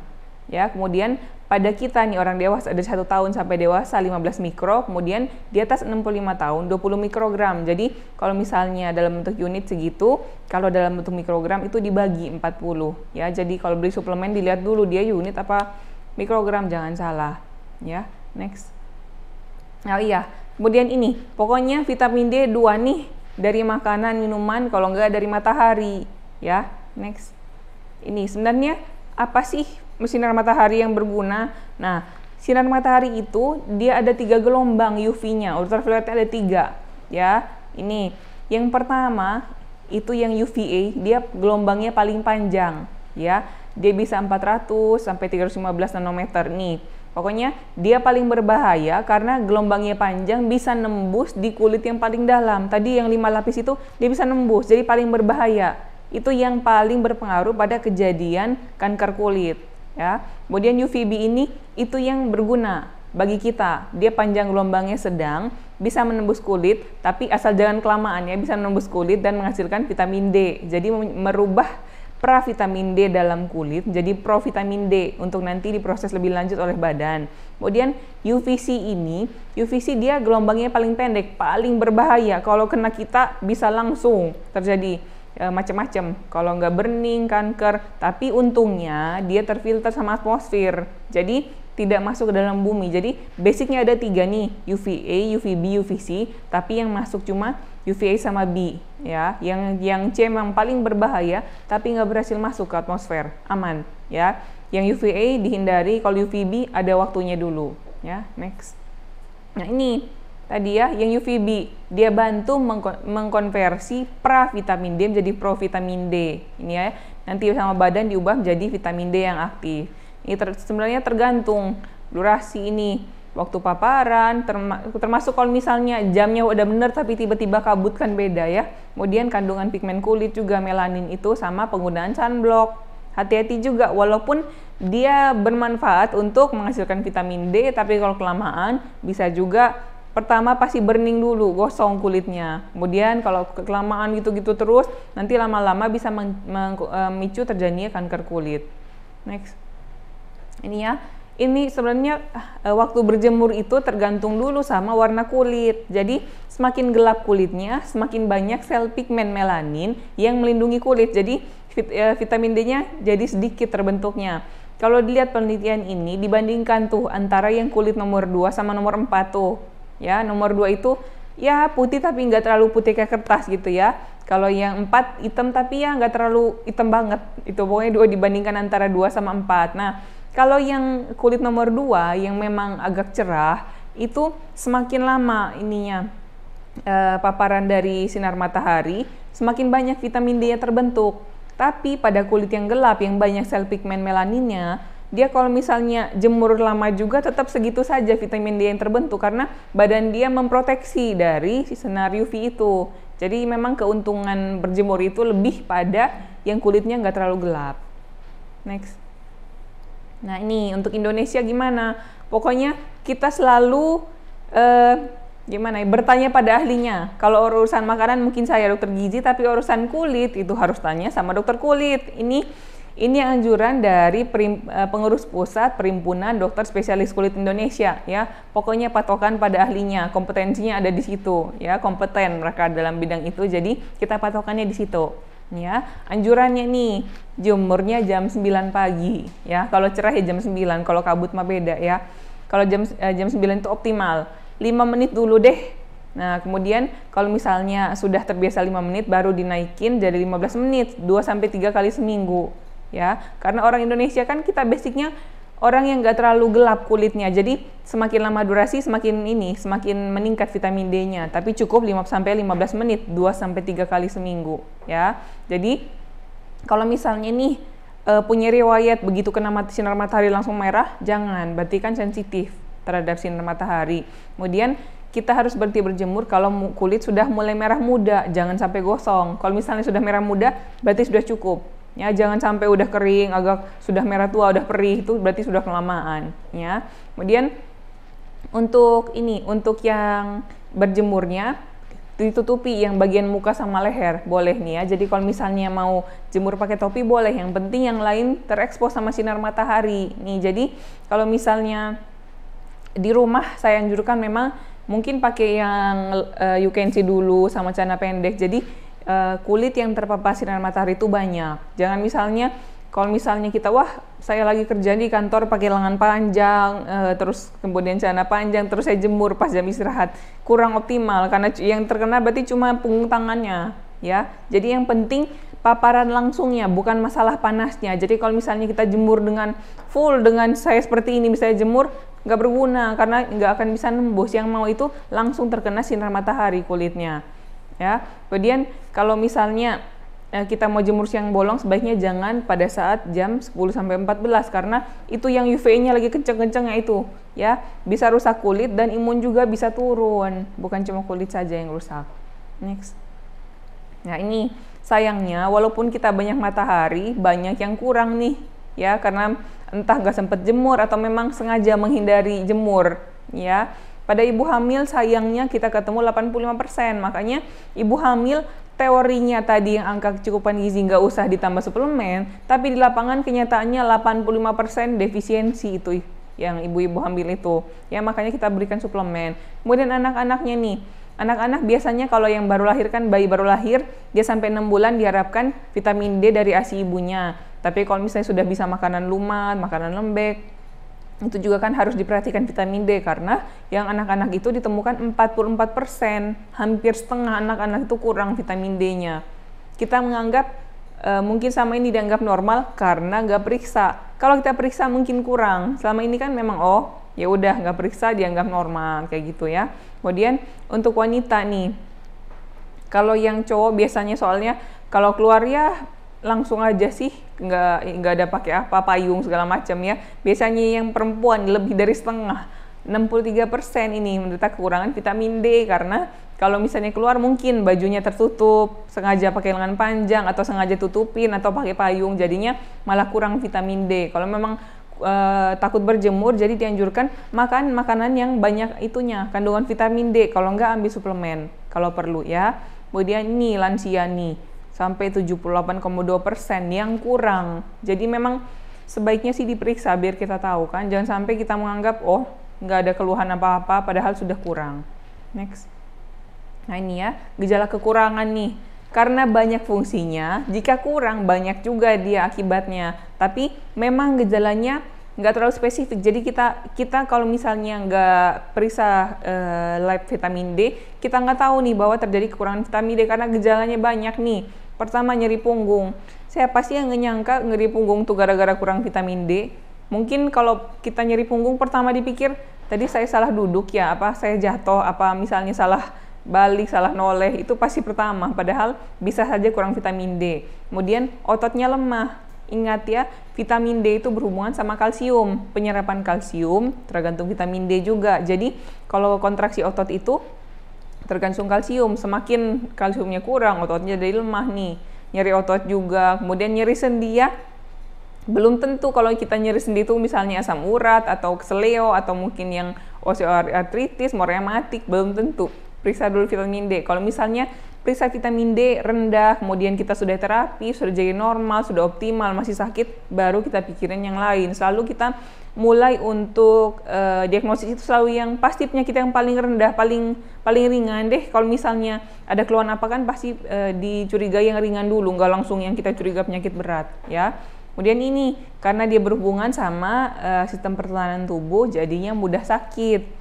Ya, kemudian pada kita nih orang dewasa dari 1 tahun sampai dewasa 15 mikro, kemudian di atas 65 tahun 20 mikrogram. Jadi kalau misalnya dalam bentuk unit segitu, kalau dalam bentuk mikrogram itu dibagi 40 ya. Jadi kalau beli suplemen dilihat dulu dia unit apa mikrogram, jangan salah ya. Next. Nah iya, kemudian ini pokoknya vitamin D 2 nih dari makanan, minuman, kalau enggak dari matahari ya. Next. Ini sebenarnya apa sih sinar matahari yang berguna? Nah, sinar matahari itu dia ada 3 gelombang UV-nya, ultravioletnya ada 3 ya. Ini yang pertama itu yang UVA, dia gelombangnya paling panjang ya. Dia bisa 400 sampai 315 nanometer nih. Pokoknya dia paling berbahaya karena gelombangnya panjang, bisa nembus di kulit yang paling dalam. Tadi yang 5 lapis itu dia bisa nembus, jadi paling berbahaya. Itu yang paling berpengaruh pada kejadian kanker kulit ya. Kemudian UVB ini itu yang berguna bagi kita. Dia panjang gelombangnya sedang, bisa menembus kulit, tapi asal jangan kelamaan ya, bisa menembus kulit dan menghasilkan vitamin D. Jadi merubah pravitamin D dalam kulit menjadi provitamin D untuk nanti diproses lebih lanjut oleh badan. Kemudian UVC ini, UVC dia gelombangnya paling pendek, paling berbahaya. Kalau kena kita bisa langsung terjadi macam-macam. Kalau nggak burning, kanker, tapi untungnya dia terfilter sama atmosfer. Jadi tidak masuk ke dalam bumi. Jadi basicnya ada 3 nih, UVA, UVB, UVC, tapi yang masuk cuma UVA sama B ya. Yang C memang paling berbahaya tapi nggak berhasil masuk ke atmosfer, aman ya. Yang UVA dihindari, kalau UVB ada waktunya dulu ya. Next. Nah ini tadi ya, yang UVB dia bantu mengkonversi pravitamin D menjadi provitamin D. Ini ya, nanti sama badan diubah menjadi vitamin D yang aktif. Ini sebenarnya tergantung durasi ini, waktu paparan, termasuk kalau misalnya jamnya udah bener tapi tiba-tiba kabut kan beda ya. Kemudian kandungan pigmen kulit juga, melanin itu, sama penggunaan sunblock. Hati-hati juga, walaupun dia bermanfaat untuk menghasilkan vitamin D, tapi kalau kelamaan bisa juga pertama pasti burning dulu, gosong kulitnya. Kemudian kalau kelamaan gitu-gitu terus, nanti lama-lama bisa memicu terjadinya kanker kulit. Next. Ini ya. Ini sebenarnya waktu berjemur itu tergantung dulu sama warna kulit. Jadi semakin gelap kulitnya, semakin banyak sel pigmen melanin yang melindungi kulit. Jadi vitamin D-nya jadi sedikit terbentuknya. Kalau dilihat penelitian ini dibandingkan tuh antara yang kulit nomor 2 sama nomor 4 tuh. Ya, nomor 2 itu ya putih tapi nggak terlalu putih kayak kertas gitu ya. Kalau yang 4 hitam tapi ya nggak terlalu hitam banget. Itu pokoknya dua dibandingkan antara 2 sama 4. Nah, kalau yang kulit nomor 2 yang memang agak cerah itu semakin lama ininya paparan dari sinar matahari, semakin banyak vitamin D yang terbentuk. Tapi pada kulit yang gelap yang banyak sel pigmen melaninnya, dia kalau misalnya jemur lama juga tetap segitu saja vitamin D yang terbentuk karena badan dia memproteksi dari sinar UV itu. Jadi memang keuntungan berjemur itu lebih pada yang kulitnya nggak terlalu gelap. Next. Nah ini untuk Indonesia gimana? Pokoknya kita selalu gimana ya, bertanya pada ahlinya. Kalau urusan makanan mungkin saya dokter gizi, tapi urusan kulit itu harus tanya sama dokter kulit. Ini anjuran dari pengurus pusat Perhimpunan Dokter Spesialis Kulit Indonesia ya. Pokoknya patokan pada ahlinya, kompetensinya ada di situ ya, kompeten mereka dalam bidang itu. Jadi kita patokannya di situ. Ya, anjurannya nih jemurnya jam 9 pagi ya. Kalau cerah ya jam 9, kalau kabut mah beda ya. Kalau jam 9 itu optimal. 5 menit dulu deh. Nah, kemudian kalau misalnya sudah terbiasa 5 menit baru dinaikin jadi 15 menit, 2-3 kali seminggu. Ya, karena orang Indonesia kan kita basicnya orang yang nggak terlalu gelap kulitnya. Jadi semakin lama durasi semakin meningkat vitamin D-nya. Tapi cukup 5-15 menit, 2-3 kali seminggu. Ya, jadi kalau misalnya nih punya riwayat begitu kena sinar matahari langsung merah, jangan, berarti kan sensitif terhadap sinar matahari. Kemudian kita harus berhenti berjemur kalau kulit sudah mulai merah muda, jangan sampai gosong. Kalau misalnya sudah merah muda, berarti sudah cukup. Ya, jangan sampai udah kering, agak sudah merah tua, udah perih, itu berarti sudah kelamaan. Ya. Kemudian untuk yang berjemurnya ditutupi yang bagian muka sama leher, boleh nih ya. Jadi kalau misalnya mau jemur pakai topi boleh, yang penting yang lain terekspos sama sinar matahari. Nih, jadi kalau misalnya di rumah saya anjurkan memang mungkin pakai yang you can see dulu sama celana pendek. Jadi kulit yang terpapar sinar matahari itu banyak. Jangan misalnya kalau misalnya kita saya lagi kerja di kantor pakai lengan panjang, terus kemudian celana panjang, terus saya jemur pas jam istirahat, kurang optimal karena yang terkena berarti cuma punggung tangannya, ya. Jadi yang penting paparan langsungnya, bukan masalah panasnya. Jadi kalau misalnya kita jemur dengan full dengan saya seperti ini, misalnya jemur nggak berguna karena nggak akan bisa nembus. Yang mau itu langsung terkena sinar matahari kulitnya, ya. Kemudian kalau misalnya kita mau jemur siang bolong, sebaiknya jangan pada saat jam 10-14 karena itu yang UV-nya lagi kenceng-kencengnya itu, ya, bisa rusak kulit dan imun juga bisa turun, bukan cuma kulit saja yang rusak. Next. Nah ini sayangnya walaupun kita banyak matahari, banyak yang kurang nih, ya, karena entah nggak sempet jemur atau memang sengaja menghindari jemur, ya. Pada ibu hamil sayangnya kita ketemu 85%, makanya ibu hamil teorinya tadi yang angka kecukupan gizi nggak usah ditambah suplemen, tapi di lapangan kenyataannya 85% defisiensi itu yang ibu-ibu hamil itu. Ya makanya kita berikan suplemen. Kemudian anak-anaknya nih, anak-anak biasanya kalau yang baru lahir kan bayi baru lahir, dia sampai 6 bulan diharapkan vitamin D dari ASI ibunya. Tapi kalau misalnya sudah bisa makanan lumat, makanan lembek, itu juga kan harus diperhatikan vitamin D karena yang anak-anak itu ditemukan 44%, hampir setengah anak-anak itu kurang vitamin D-nya. Kita menganggap mungkin sama ini dianggap normal karena nggak periksa. Kalau kita periksa mungkin kurang. Selama ini kan memang ya udah nggak periksa dianggap normal kayak gitu ya. Kemudian untuk wanita nih, kalau yang cowok biasanya soalnya kalau keluar ya langsung aja sih, nggak ada pakai apa payung segala macam ya. Biasanya yang perempuan lebih dari setengah, 63% ini menderita kekurangan vitamin D karena kalau misalnya keluar mungkin bajunya tertutup, sengaja pakai lengan panjang atau sengaja tutupin atau pakai payung, jadinya malah kurang vitamin D. Kalau memang takut berjemur, jadi dianjurkan makan makanan yang banyak itunya kandungan vitamin D. Kalau nggak ambil suplemen kalau perlu ya. Kemudian ini lansia nih sampai 78,2% yang kurang. Jadi memang sebaiknya sih diperiksa biar kita tahu kan. Jangan sampai kita menganggap nggak ada keluhan apa-apa padahal sudah kurang. Next. Nah ini ya, gejala kekurangan nih. karena banyak fungsinya, jika kurang banyak juga dia akibatnya. Tapi memang gejalanya nggak terlalu spesifik. Jadi kita kalau misalnya nggak periksa lab vitamin D, kita nggak tahu nih bahwa terjadi kekurangan vitamin D karena gejalanya banyak nih. Pertama, nyeri punggung. Siapa sih yang nyangka nyeri punggung tuh gara-gara kurang vitamin D? Mungkin kalau kita nyeri punggung pertama dipikir tadi saya salah duduk ya, apa saya jatuh, apa misalnya salah balik, salah noleh, itu pasti pertama. Padahal bisa saja kurang vitamin D. Kemudian ototnya lemah. Ingat ya, vitamin D itu berhubungan sama kalsium. Penyerapan kalsium tergantung vitamin D juga. Jadi kalau kontraksi otot itu tergantung kalsium. Semakin kalsiumnya kurang, ototnya jadi lemah nih. Nyeri otot juga. Kemudian nyeri sendi ya. Belum tentu kalau kita nyeri sendi itu misalnya asam urat atau keseleo atau mungkin yang osteoartritis, rematik, belum tentu. Periksa dulu vitamin D. Kalau misalnya periksa vitamin D rendah, kemudian kita sudah terapi, sudah jadi normal, sudah optimal, masih sakit, baru kita pikirin yang lain. Selalu kita mulai untuk diagnosis itu selalu yang pasti penyakit yang paling rendah, paling ringan deh. Kalau misalnya ada keluhan apa kan pasti dicurigai yang ringan dulu, nggak langsung yang kita curiga penyakit berat ya. Kemudian ini karena dia berhubungan sama sistem pertahanan tubuh, jadinya mudah sakit.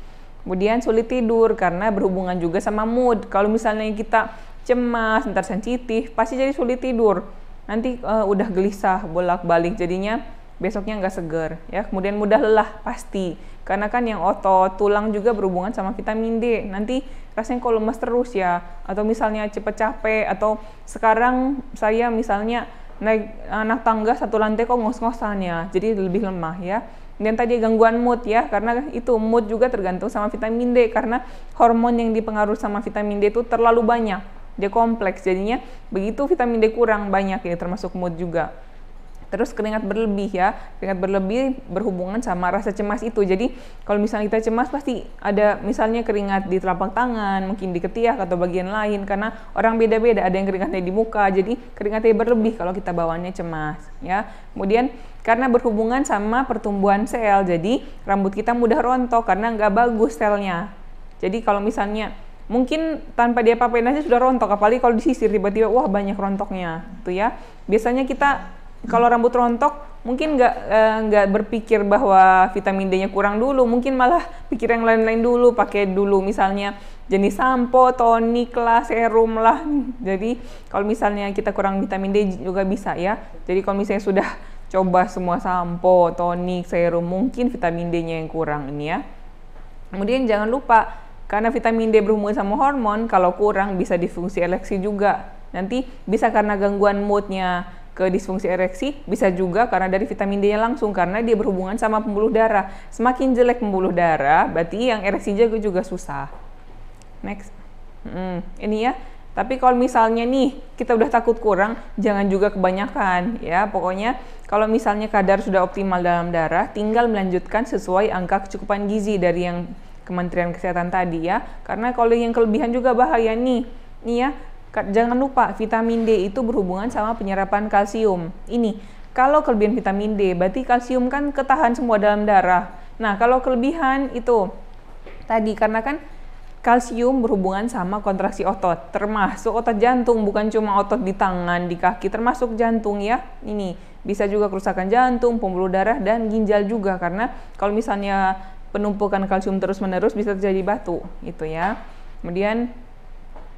Kemudian sulit tidur karena berhubungan juga sama mood. Kalau misalnya kita cemas, ntar sensitif, pasti jadi sulit tidur. Nanti udah gelisah, bolak-balik, jadinya besoknya nggak seger. Ya. Kemudian mudah lelah, pasti. Karena kan yang otot, tulang juga berhubungan sama vitamin D. Nanti rasanya kok lemas terus ya. Atau misalnya cepet capek, atau sekarang saya misalnya naik tangga satu lantai kok ngos-ngosan ya. Jadi lebih lemah ya. Dan tadi gangguan mood ya, karena itu mood juga tergantung sama vitamin D, karena hormon yang dipengaruhi sama vitamin D itu terlalu banyak, dia kompleks, jadinya begitu vitamin D kurang banyak ya, termasuk mood juga. Terus keringat berlebih ya, keringat berlebih berhubungan sama rasa cemas itu. Jadi kalau misalnya kita cemas pasti ada misalnya keringat di telapak tangan, mungkin di ketiak atau bagian lain, karena orang beda-beda, ada yang keringatnya di muka, jadi keringatnya berlebih kalau kita bawaannya cemas ya. Kemudian karena berhubungan sama pertumbuhan sel, jadi rambut kita mudah rontok karena nggak bagus selnya. Jadi kalau misalnya mungkin tanpa dia apa-apain aja sudah rontok, apalagi kalau disisir tiba-tiba wah banyak rontoknya tuh ya. Biasanya kita kalau rambut rontok mungkin nggak berpikir bahwa vitamin D-nya kurang dulu, mungkin malah pikir yang lain-lain dulu, pakai dulu misalnya jenis sampo, tonik lah, serum lah. Jadi kalau misalnya kita kurang vitamin D juga bisa ya. Jadi kalau misalnya sudah coba semua sampo, tonik, serum, mungkin vitamin D-nya yang kurang ini ya. Kemudian jangan lupa, karena vitamin D berhubungan sama hormon, kalau kurang bisa disfungsi ereksi juga. Nanti bisa karena gangguan moodnya ke disfungsi ereksi, bisa juga karena dari vitamin D-nya langsung, karena dia berhubungan sama pembuluh darah. Semakin jelek pembuluh darah, berarti yang ereksi juga susah. Next. Ini ya. Tapi kalau misalnya nih kita udah takut kurang, jangan juga kebanyakan ya. Pokoknya kalau misalnya kadar sudah optimal dalam darah, tinggal melanjutkan sesuai angka kecukupan gizi dari yang Kementerian Kesehatan tadi ya. Karena kalau yang kelebihan juga bahaya nih. Nih ya. Jangan lupa vitamin D itu berhubungan sama penyerapan kalsium. Ini, kalau kelebihan vitamin D, berarti kalsium kan ketahan semua dalam darah. Nah, kalau kelebihan itu tadi, karena kan kalsium berhubungan sama kontraksi otot, termasuk otot jantung, bukan cuma otot di tangan, di kaki, termasuk jantung ya. Ini bisa juga kerusakan jantung, pembuluh darah, dan ginjal juga, karena kalau misalnya penumpukan kalsium terus-menerus bisa terjadi batu, itu ya. Kemudian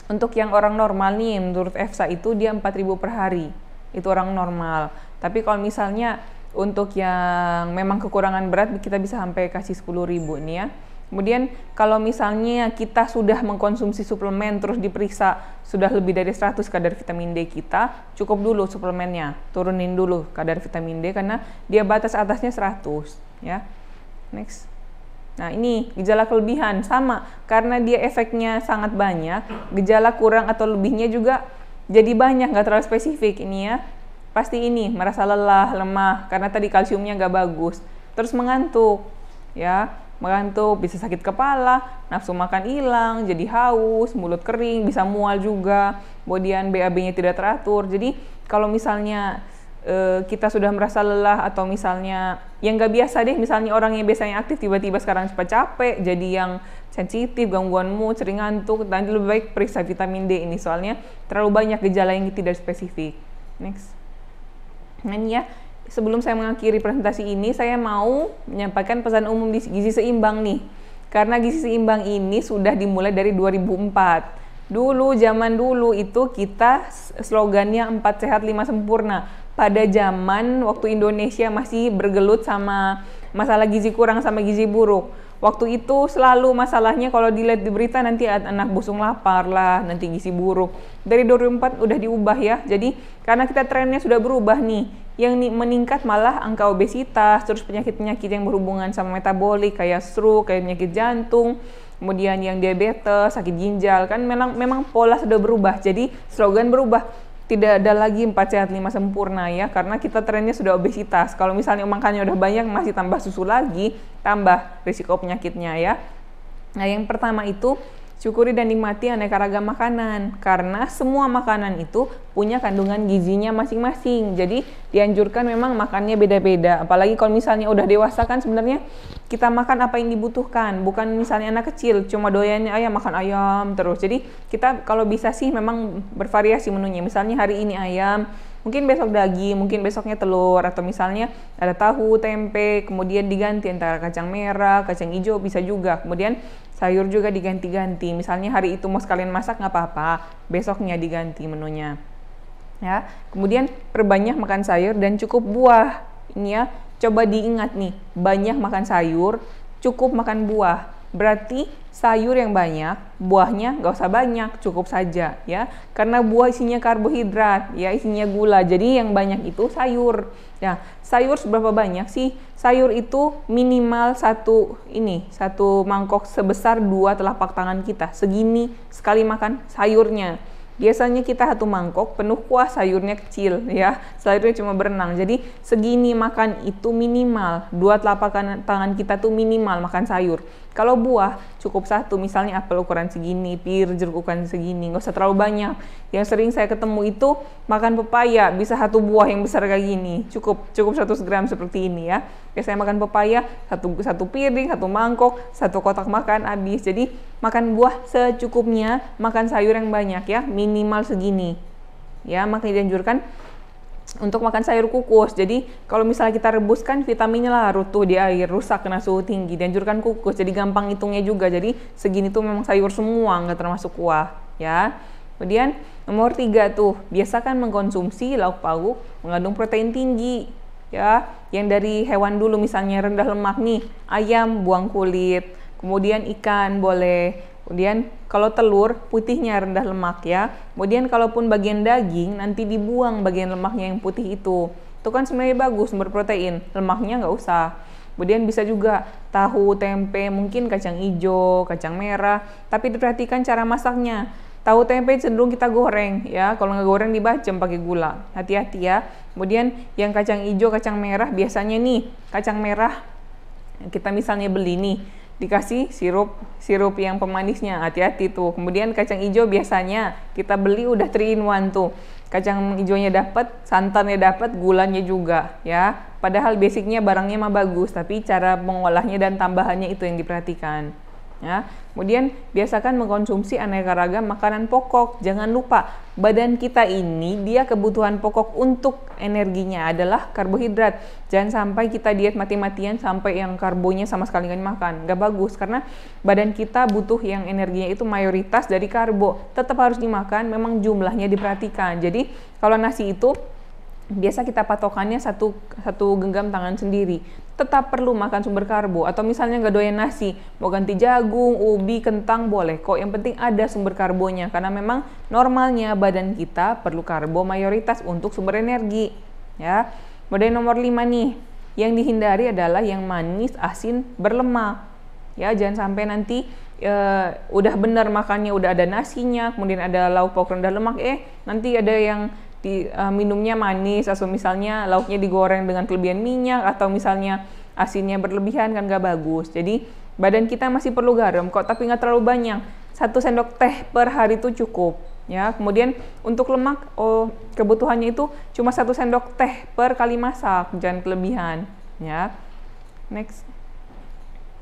untuk yang orang normal nih, menurut EFSA itu dia 4.000 per hari. Itu orang normal. Tapi kalau misalnya untuk yang memang kekurangan berat, kita bisa sampai kasih 10.000 nih ya. Kemudian kalau misalnya kita sudah mengkonsumsi suplemen, terus diperiksa sudah lebih dari 100 kadar vitamin D kita, cukup dulu suplemennya. Turunin dulu kadar vitamin D, karena dia batas atasnya 100. Ya. Next. Nah ini gejala kelebihan sama, karena dia efeknya sangat banyak, gejala kurang atau lebihnya juga jadi banyak, nggak terlalu spesifik ini ya. Pasti ini merasa lelah, lemah, karena tadi kalsiumnya nggak bagus. Terus mengantuk, ya mengantuk, bisa sakit kepala, nafsu makan hilang, jadi haus, mulut kering, bisa mual juga, kemudian BAB-nya tidak teratur. Jadi kalau misalnya kita sudah merasa lelah atau misalnya yang nggak biasa deh, misalnya orang yang biasanya aktif tiba-tiba sekarang cepat capek, jadi yang sensitif, gangguan mood, sering ngantuk, nanti lebih baik periksa vitamin D ini soalnya terlalu banyak gejala yang tidak spesifik. Next. Nah ini ya, sebelum saya mengakhiri presentasi ini, saya mau menyampaikan pesan umum di gizi seimbang nih. Karena gizi seimbang ini sudah dimulai dari 2004. Dulu, zaman dulu itu kita slogannya 4 sehat 5 sempurna. Pada zaman waktu Indonesia masih bergelut sama masalah gizi kurang sama gizi buruk. Waktu itu selalu masalahnya kalau dilihat di berita nanti anak busung lapar lah, nanti gizi buruk. Dari 2004 udah diubah ya. Jadi karena kita trennya sudah berubah nih, yang meningkat malah angka obesitas, terus penyakit-penyakit yang berhubungan sama metabolik kayak stroke, kayak penyakit jantung, kemudian yang diabetes, sakit ginjal, kan memang pola sudah berubah. Jadi slogan berubah. Tidak ada lagi 4 sehat 5 sempurna ya, karena kita trennya sudah obesitas. Kalau misalnya makannya udah banyak, masih tambah susu lagi, tambah risiko penyakitnya ya. Nah, yang pertama itu syukuri dan nikmati aneka ragam makanan, karena semua makanan itu punya kandungan gizinya masing-masing. Jadi dianjurkan memang makannya beda-beda. Apalagi kalau misalnya udah dewasa kan sebenarnya kita makan apa yang dibutuhkan, bukan misalnya anak kecil cuma doyannya ayam, makan ayam terus. Jadi kita kalau bisa sih memang bervariasi menunya. Misalnya hari ini ayam, mungkin besok daging, mungkin besoknya telur, atau misalnya ada tahu, tempe, kemudian diganti antara kacang merah, kacang hijau bisa juga. Kemudian sayur juga diganti-ganti. Misalnya hari itu mau sekalian masak nggak apa-apa, besoknya diganti menunya. Ya, kemudian perbanyak makan sayur dan cukup buah. Ini ya, coba diingat nih, banyak makan sayur, cukup makan buah. Berarti sayur yang banyak, buahnya nggak usah banyak, cukup saja ya. Karena buah isinya karbohidrat, ya isinya gula. Jadi yang banyak itu sayur. Nah, sayur seberapa banyak sih? Sayur itu minimal satu mangkok sebesar 2 telapak tangan kita. Segini sekali makan sayurnya. Biasanya kita 1 mangkok penuh kuah, sayurnya kecil ya, sayurnya cuma berenang. Jadi segini makan itu minimal, 2 telapak tangan kita tuh minimal makan sayur. Kalau buah cukup 1, misalnya apel ukuran segini, pir, jeruk ukuran segini, nggak usah terlalu banyak. Yang sering saya ketemu itu makan pepaya, bisa 1 buah yang besar kayak gini, cukup 100 gram seperti ini ya. Biasanya makan pepaya, satu piring, 1 mangkok, 1 kotak makan habis. Jadi makan buah secukupnya, makan sayur yang banyak ya, minimal segini. Ya, makanya dianjurkan untuk makan sayur kukus. Jadi kalau misalnya kita rebus kan vitaminnya larut tuh di air, rusak kena suhu tinggi. Dianjurkan kukus, jadi gampang hitungnya juga. Jadi segini tuh memang sayur semua, nggak termasuk kuah ya. Kemudian nomor 3 tuh, biasakan mengkonsumsi lauk pauk mengandung protein tinggi ya. Yang dari hewan dulu, misalnya rendah lemak nih, ayam buang kulit, kemudian ikan boleh. Kemudian kalau telur, putihnya rendah lemak ya. Kemudian kalaupun bagian daging, nanti dibuang bagian lemaknya yang putih itu. Itu kan sebenarnya bagus, sumber protein. Lemaknya nggak usah. Kemudian bisa juga tahu, tempe, mungkin kacang hijau, kacang merah. Tapi diperhatikan cara masaknya. Tahu tempe cenderung kita goreng ya. Kalau nggak goreng dibacem pakai gula. Hati-hati ya. Kemudian yang kacang hijau, kacang merah, biasanya nih kacang merah kita misalnya beli nih, dikasih sirup yang pemanisnya, hati-hati tuh. Kemudian kacang hijau biasanya kita beli udah 3 in 1 tuh. Kacang hijaunya dapat, santannya dapat, gulanya juga ya. Padahal basicnya barangnya mah bagus, tapi cara mengolahnya dan tambahannya itu yang diperhatikan. Ya. Kemudian biasakan mengkonsumsi aneka ragam makanan pokok. Jangan lupa, badan kita ini dia kebutuhan pokok untuk energinya adalah karbohidrat. Jangan sampai kita diet mati-matian sampai yang karbonya sama sekali nggak dimakan. Nggak bagus, karena badan kita butuh yang energinya itu mayoritas dari karbo. Tetap harus dimakan, memang jumlahnya diperhatikan. Jadi kalau nasi itu biasa kita patokannya satu genggam tangan sendiri. Tetap perlu makan sumber karbo, atau misalnya nggak doyan nasi, mau ganti jagung, ubi, kentang boleh kok. Yang penting ada sumber karbonya, karena memang normalnya badan kita perlu karbo mayoritas untuk sumber energi. Ya. Kemudian nomor 5 nih, yang dihindari adalah yang manis, asin, berlemak. Ya, jangan sampai nanti udah benar makannya, udah ada nasinya, kemudian ada lauk pauk rendah lemak, nanti ada yang minumnya manis, atau misalnya lauknya digoreng dengan kelebihan minyak, atau misalnya asinnya berlebihan, kan gak bagus. Jadi badan kita masih perlu garam kok, tapi nggak terlalu banyak. 1 sendok teh per hari itu cukup Ya, kemudian untuk lemak, kebutuhannya itu cuma 1 sendok teh per kali masak, jangan kelebihan. Ya, next.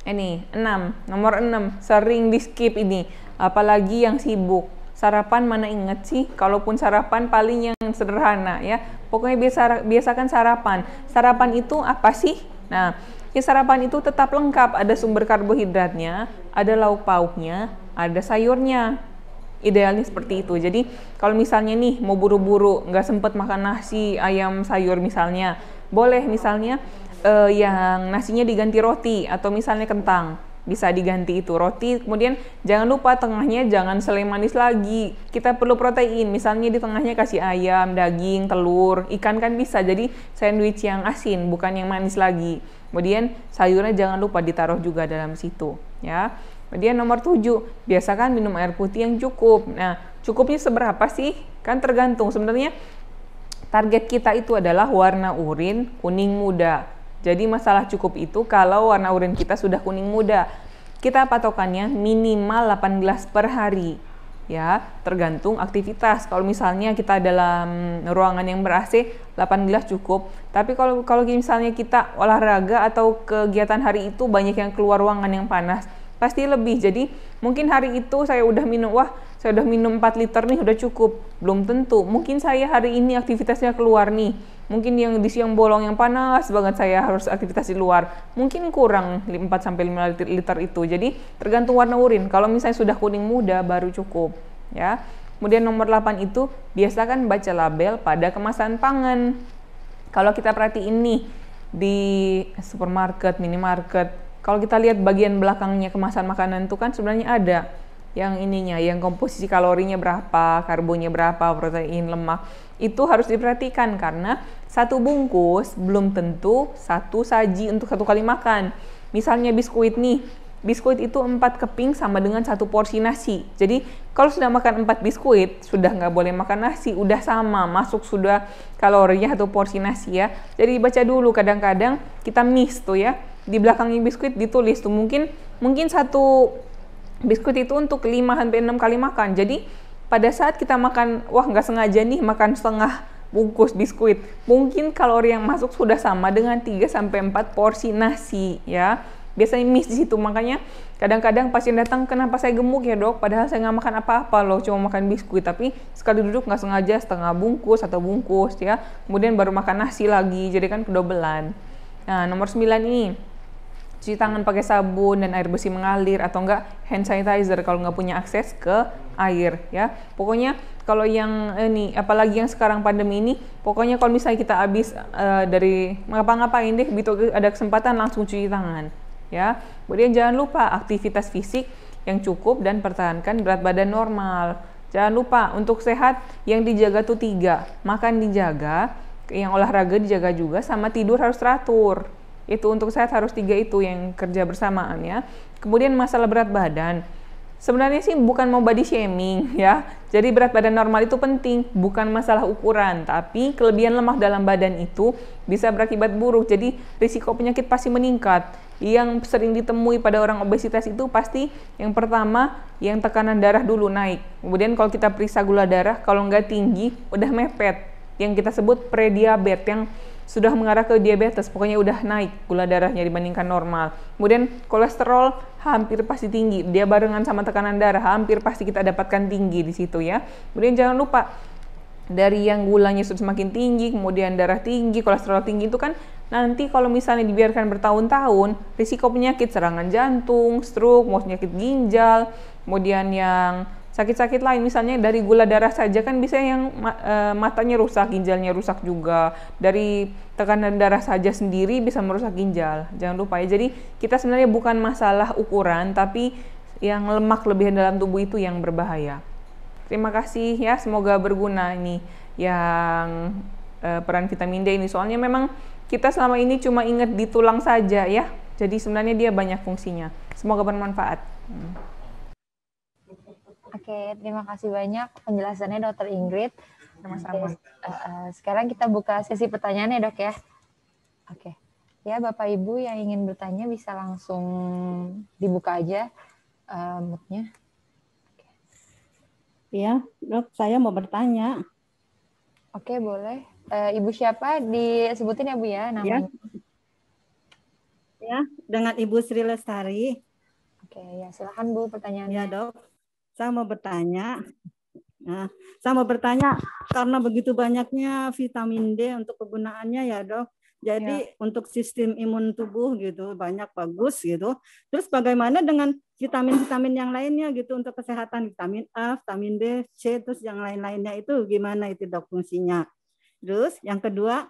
Ini 6, nomor 6, sering di skip ini, apalagi yang sibuk. Sarapan mana inget sih, kalaupun sarapan paling yang sederhana ya. Pokoknya biasakan sarapan. Sarapan itu apa sih? Nah, ya sarapan itu tetap lengkap, ada sumber karbohidratnya, ada lauk pauknya, ada sayurnya. Idealnya seperti itu. Jadi kalau misalnya nih mau buru-buru nggak sempet makan nasi ayam sayur misalnya, boleh misalnya yang nasinya diganti roti atau misalnya kentang, bisa diganti itu roti. Kemudian jangan lupa tengahnya jangan selai manis lagi, kita perlu protein, misalnya di tengahnya kasih ayam, daging, telur, ikan kan bisa, jadi sandwich yang asin bukan yang manis lagi. Kemudian sayurnya jangan lupa ditaruh juga dalam situ ya. Kemudian nomor 7, biasakan minum air putih yang cukup. Nah, cukupnya seberapa sih? Kan tergantung. Sebenarnya target kita itu adalah warna urin kuning muda. Jadi masalah cukup itu kalau warna urin kita sudah kuning muda. Kita patokannya minimal 8 gelas per hari. Ya, tergantung aktivitas. Kalau misalnya kita dalam ruangan yang ber-AC, 8 gelas cukup. Tapi kalau misalnya kita olahraga atau kegiatan hari itu banyak yang keluar ruangan yang panas, pasti lebih. Jadi mungkin hari itu saya udah minum 4 liter nih udah cukup. Belum tentu. Mungkin saya hari ini aktivitasnya keluar nih. Mungkin yang di siang bolong yang panas banget saya harus aktivitas di luar. Mungkin kurang 4-5 liter itu. Jadi tergantung warna urin. Kalau misalnya sudah kuning muda baru cukup, ya. Kemudian nomor 8 itu biasakan baca label pada kemasan pangan. Kalau kita perhatiin nih di supermarket, minimarket, kalau kita lihat bagian belakangnya kemasan makanan itu kan sebenarnya ada yang ininya, yang komposisi kalorinya berapa, karbonnya berapa, protein, lemak. Itu harus diperhatikan karena satu bungkus belum tentu satu saji untuk 1 kali makan. Misalnya biskuit nih, biskuit itu 4 keping sama dengan 1 porsi nasi. Jadi kalau sudah makan 4 biskuit, sudah nggak boleh makan nasi, udah sama, masuk sudah kalorinya 1 porsi nasi ya. Jadi baca dulu, kadang-kadang kita miss tuh ya. Di belakangnya biskuit ditulis tuh mungkin 1 biskuit itu untuk 5-6 kali makan. Jadi pada saat kita makan, nggak sengaja nih makan setengah bungkus biskuit, mungkin kalori yang masuk sudah sama dengan 3-4 porsi nasi ya. Biasanya miss di situ, makanya kadang-kadang pasien datang, kenapa saya gemuk ya dok, padahal saya nggak makan apa-apa loh, cuma makan biskuit, tapi sekali duduk nggak sengaja setengah bungkus atau bungkus ya, kemudian baru makan nasi lagi, jadi kan kedobelan. Nah, nomor 9 ini, cuci tangan pakai sabun dan air bersih mengalir atau enggak hand sanitizer kalau nggak punya akses ke air ya. Pokoknya kalau yang ini, apalagi yang sekarang pandemi ini, pokoknya kalau misalnya kita habis dari ngapa-ngapain deh, begitu ada kesempatan langsung cuci tangan ya. Kemudian jangan lupa aktivitas fisik yang cukup dan pertahankan berat badan normal. Jangan lupa untuk sehat yang dijaga tuh 3, makan dijaga, yang olahraga dijaga juga, sama tidur harus teratur. Itu untuk sehat harus 3 itu yang kerja bersamaan ya. Kemudian masalah berat badan, sebenarnya sih bukan mau body shaming ya. Jadi berat badan normal itu penting, bukan masalah ukuran, tapi kelebihan lemak dalam badan itu bisa berakibat buruk. Jadi risiko penyakit pasti meningkat. Yang sering ditemui pada orang obesitas itu pasti yang pertama yang tekanan darah dulu naik. Kemudian kalau kita periksa gula darah, kalau nggak tinggi udah mepet, yang kita sebut prediabetes, yang sudah mengarah ke diabetes, pokoknya udah naik gula darahnya dibandingkan normal. Kemudian kolesterol hampir pasti tinggi, dia barengan sama tekanan darah, hampir pasti kita dapatkan tinggi di situ ya. Kemudian jangan lupa, dari yang gulanya sudah semakin tinggi, kemudian darah tinggi, kolesterol tinggi, itu kan nanti kalau misalnya dibiarkan bertahun-tahun, risiko penyakit serangan jantung, stroke, mau penyakit ginjal, kemudian yang sakit-sakit lain, misalnya dari gula darah saja kan bisa yang matanya rusak, ginjalnya rusak juga. Dari tekanan darah saja sendiri bisa merusak ginjal. Jangan lupa ya. Jadi kita sebenarnya bukan masalah ukuran, tapi yang lemak lebihan dalam tubuh itu yang berbahaya. Terima kasih ya, semoga berguna ini yang peran vitamin D ini. Soalnya memang kita selama ini cuma ingat di tulang saja ya. Jadi sebenarnya dia banyak fungsinya. Semoga bermanfaat. Oke, terima kasih banyak penjelasannya Dr. Ingrid. Sama-sama. Sekarang kita buka sesi pertanyaan ya dok ya. Oke, ya Bapak Ibu yang ingin bertanya bisa langsung dibuka aja mic-nya. Ya, dok, saya mau bertanya. Oke, boleh. Ibu siapa? Disebutin ya Bu ya Ya, namanya. ya, dengan Ibu Sri Lestari. Oke, ya silakan Bu pertanyaannya. Ya, dok. Saya mau bertanya. Nah, saya mau bertanya karena begitu banyaknya vitamin D untuk kegunaannya ya, dok. Jadi untuk sistem imun tubuh gitu banyak bagus gitu. Terus bagaimana dengan vitamin-vitamin yang lainnya gitu untuk kesehatan, vitamin A, vitamin B, C, terus yang lain-lainnya itu gimana itu, dok, fungsinya? Terus yang kedua,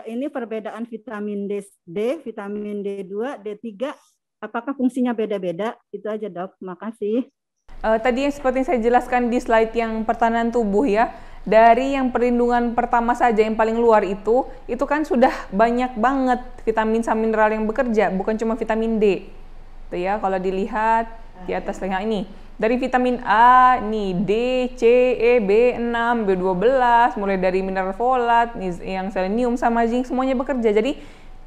ini perbedaan vitamin vitamin D2, D3, apakah fungsinya beda-beda? Itu aja, dok. Makasih. Tadi yang seperti saya jelaskan di slide yang pertahanan tubuh ya, dari yang perlindungan pertama saja yang paling luar itu kan sudah banyak banget vitamin sama mineral yang bekerja, bukan cuma vitamin D. Tuh ya, kalau dilihat di atas tengah ini. Dari vitamin A, nih D, C, E, B6, B12, mulai dari mineral folat, nih, yang selenium sama zinc semuanya bekerja. Jadi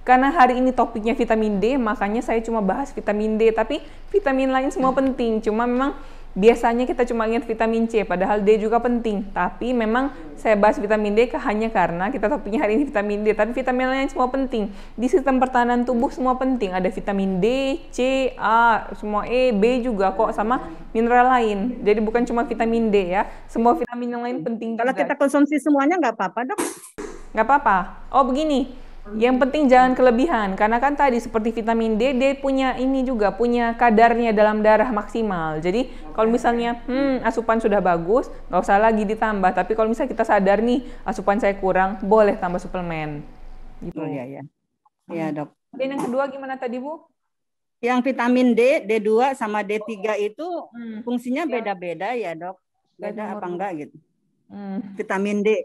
karena hari ini topiknya vitamin D, makanya saya cuma bahas vitamin D, tapi vitamin lain semua penting. Cuma memang biasanya kita cuma ingat vitamin C, padahal D juga penting. Tapi memang saya bahas vitamin D hanya karena kita topiknya hari ini vitamin D, tapi vitamin lain semua penting. Di sistem pertahanan tubuh semua penting. Ada vitamin D, C, A, semua E, B juga kok, sama mineral lain. Jadi bukan cuma vitamin D ya, semua vitamin yang lain penting Kalau juga. kita konsumsi semuanya nggak apa-apa, dok? Nggak apa-apa. Oh begini, yang penting jangan kelebihan, karena kan tadi seperti vitamin D, dia punya ini juga, punya kadarnya dalam darah maksimal. Jadi kalau misalnya asupan sudah bagus, nggak usah lagi ditambah. Tapi kalau misalnya kita sadar nih, asupan saya kurang, boleh tambah suplemen. Gitu. Oh iya, ya. Ya, dok. Dan yang kedua gimana tadi, Bu? Yang vitamin D, D2 sama D3 itu fungsinya beda-beda ya, dok? Beda apa enggak gitu? Vitamin D,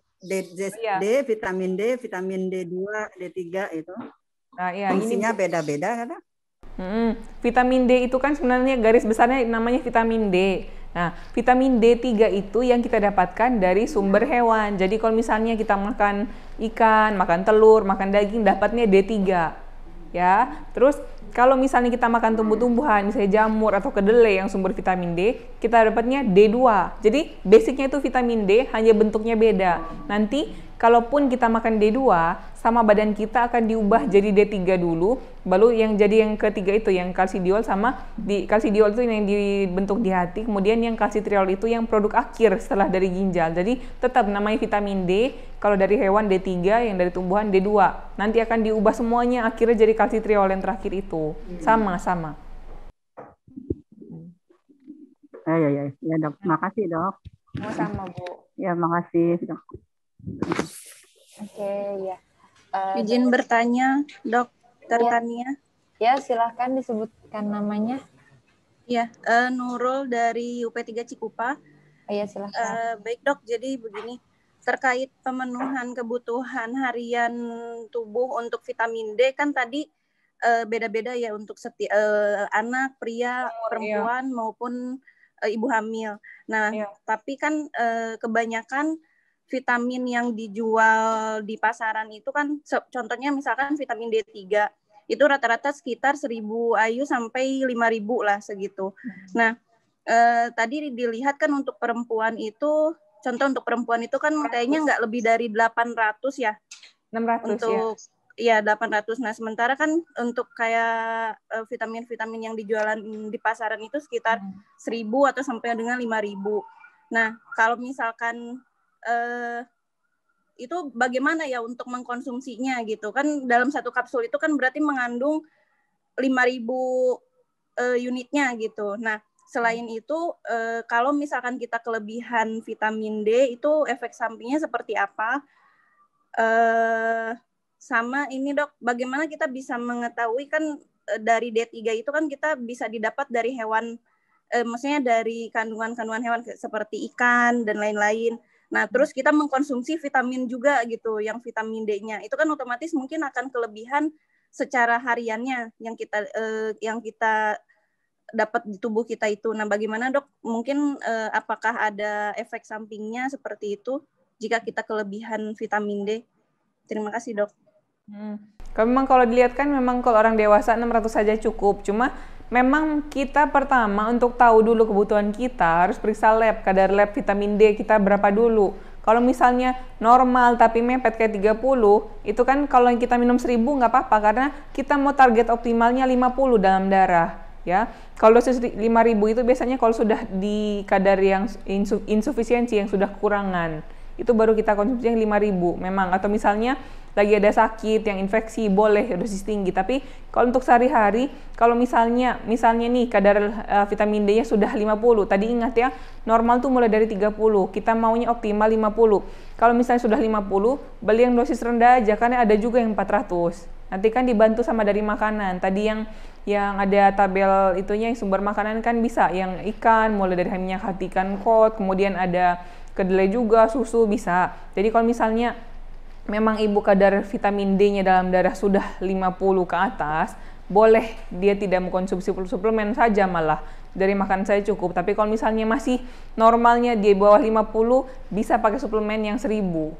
vitamin D, vitamin D2, D3 itu. Nah, ya, fungsinya beda-beda kan? Vitamin D itu kan sebenarnya garis besarnya namanya vitamin D. Nah, vitamin D3 itu yang kita dapatkan dari sumber hewan. Jadi kalau misalnya kita makan ikan, makan telur, makan daging, dapatnya D3. Ya, terus kalau misalnya kita makan tumbuh-tumbuhan, misalnya jamur atau kedelai yang sumber vitamin D, kita dapatnya D2. Jadi basicnya itu vitamin D, hanya bentuknya beda. Nanti kalaupun kita makan D2, sama badan kita akan diubah jadi D3 dulu, baru yang jadi yang ketiga itu yang kalsidiol, sama kalsidiol itu yang dibentuk di hati, kemudian yang kalsitriol itu yang produk akhir setelah dari ginjal. Jadi tetap namanya vitamin D, kalau dari hewan D3, yang dari tumbuhan D2. Nanti akan diubah semuanya akhirnya jadi kalsitriol yang terakhir itu. Sama-sama. Ya, dok. Makasih, dok. Sama-sama, Bu. Ya, makasih, dok. Oke, ya. Izin bertanya, Dokter Tania. Ya, silahkan disebutkan namanya. Ya, Nurul dari UP3 Cikupa. Ya, silahkan. Baik, Dok. Jadi begini, terkait pemenuhan kebutuhan harian tubuh untuk vitamin D kan tadi beda-beda ya untuk anak, pria, perempuan maupun ibu hamil. Nah, tapi kan kebanyakan vitamin yang dijual di pasaran itu kan contohnya misalkan vitamin D3 itu rata-rata sekitar 1.000 IU sampai 5.000 lah segitu. Nah, tadi dilihat kan untuk perempuan itu, contoh untuk perempuan itu kan kayaknya nggak lebih dari 800 ya. 600 untuk ya 800. Nah, sementara kan untuk kayak vitamin-vitamin yang dijualan di pasaran itu sekitar 1.000 atau sampai dengan 5.000. Nah, kalau misalkan itu bagaimana ya untuk mengkonsumsinya gitu kan, dalam satu kapsul itu kan berarti mengandung 5.000 unitnya gitu. Nah, selain itu kalau misalkan kita kelebihan vitamin D itu efek sampingnya seperti apa? Sama ini, Dok, bagaimana kita bisa mengetahui kan dari D3 itu kan kita bisa didapat dari hewan, maksudnya dari kandungan-kandungan hewan seperti ikan dan lain-lain. Nah, terus kita mengkonsumsi vitamin juga gitu, yang vitamin D-nya. Itu kan otomatis mungkin akan kelebihan secara hariannya yang kita dapat di tubuh kita itu. Nah, bagaimana, Dok? Mungkin apakah ada efek sampingnya seperti itu jika kita kelebihan vitamin D? Terima kasih, Dok. Memang kalau dilihat kan memang kalau orang dewasa 600 saja cukup. Cuma memang kita pertama untuk tahu dulu kebutuhan kita harus periksa lab, kadar lab vitamin D kita berapa dulu. Kalau misalnya normal tapi mepet kayak 30, itu kan kalau kita minum 1000 nggak apa-apa karena kita mau target optimalnya 50 dalam darah. Ya, kalau dosis 5.000 itu biasanya kalau sudah di kadar yang insufisiensi, yang sudah kekurangan, itu baru kita konsumsi yang 5.000 memang. Atau misalnya lagi ada sakit, yang infeksi, boleh dosis tinggi. Tapi kalau untuk sehari-hari, kalau misalnya nih kadar vitamin D-nya sudah 50, tadi ingat ya, normal tuh mulai dari 30, kita maunya optimal 50. Kalau misalnya sudah 50, beli yang dosis rendah aja, karena ada juga yang 400. Nanti kan dibantu sama dari makanan. Tadi yang ada tabel itunya, yang sumber makanan kan bisa, yang ikan, mulai dari minyak hati ikan kod, kemudian ada kedelai juga, susu bisa. Jadi kalau misalnya memang ibu kadar vitamin D-nya dalam darah sudah 50 ke atas, boleh dia tidak mengkonsumsi suplemen saja, malah dari makan saya cukup. Tapi kalau misalnya masih normalnya di bawah 50, bisa pakai suplemen yang 1000.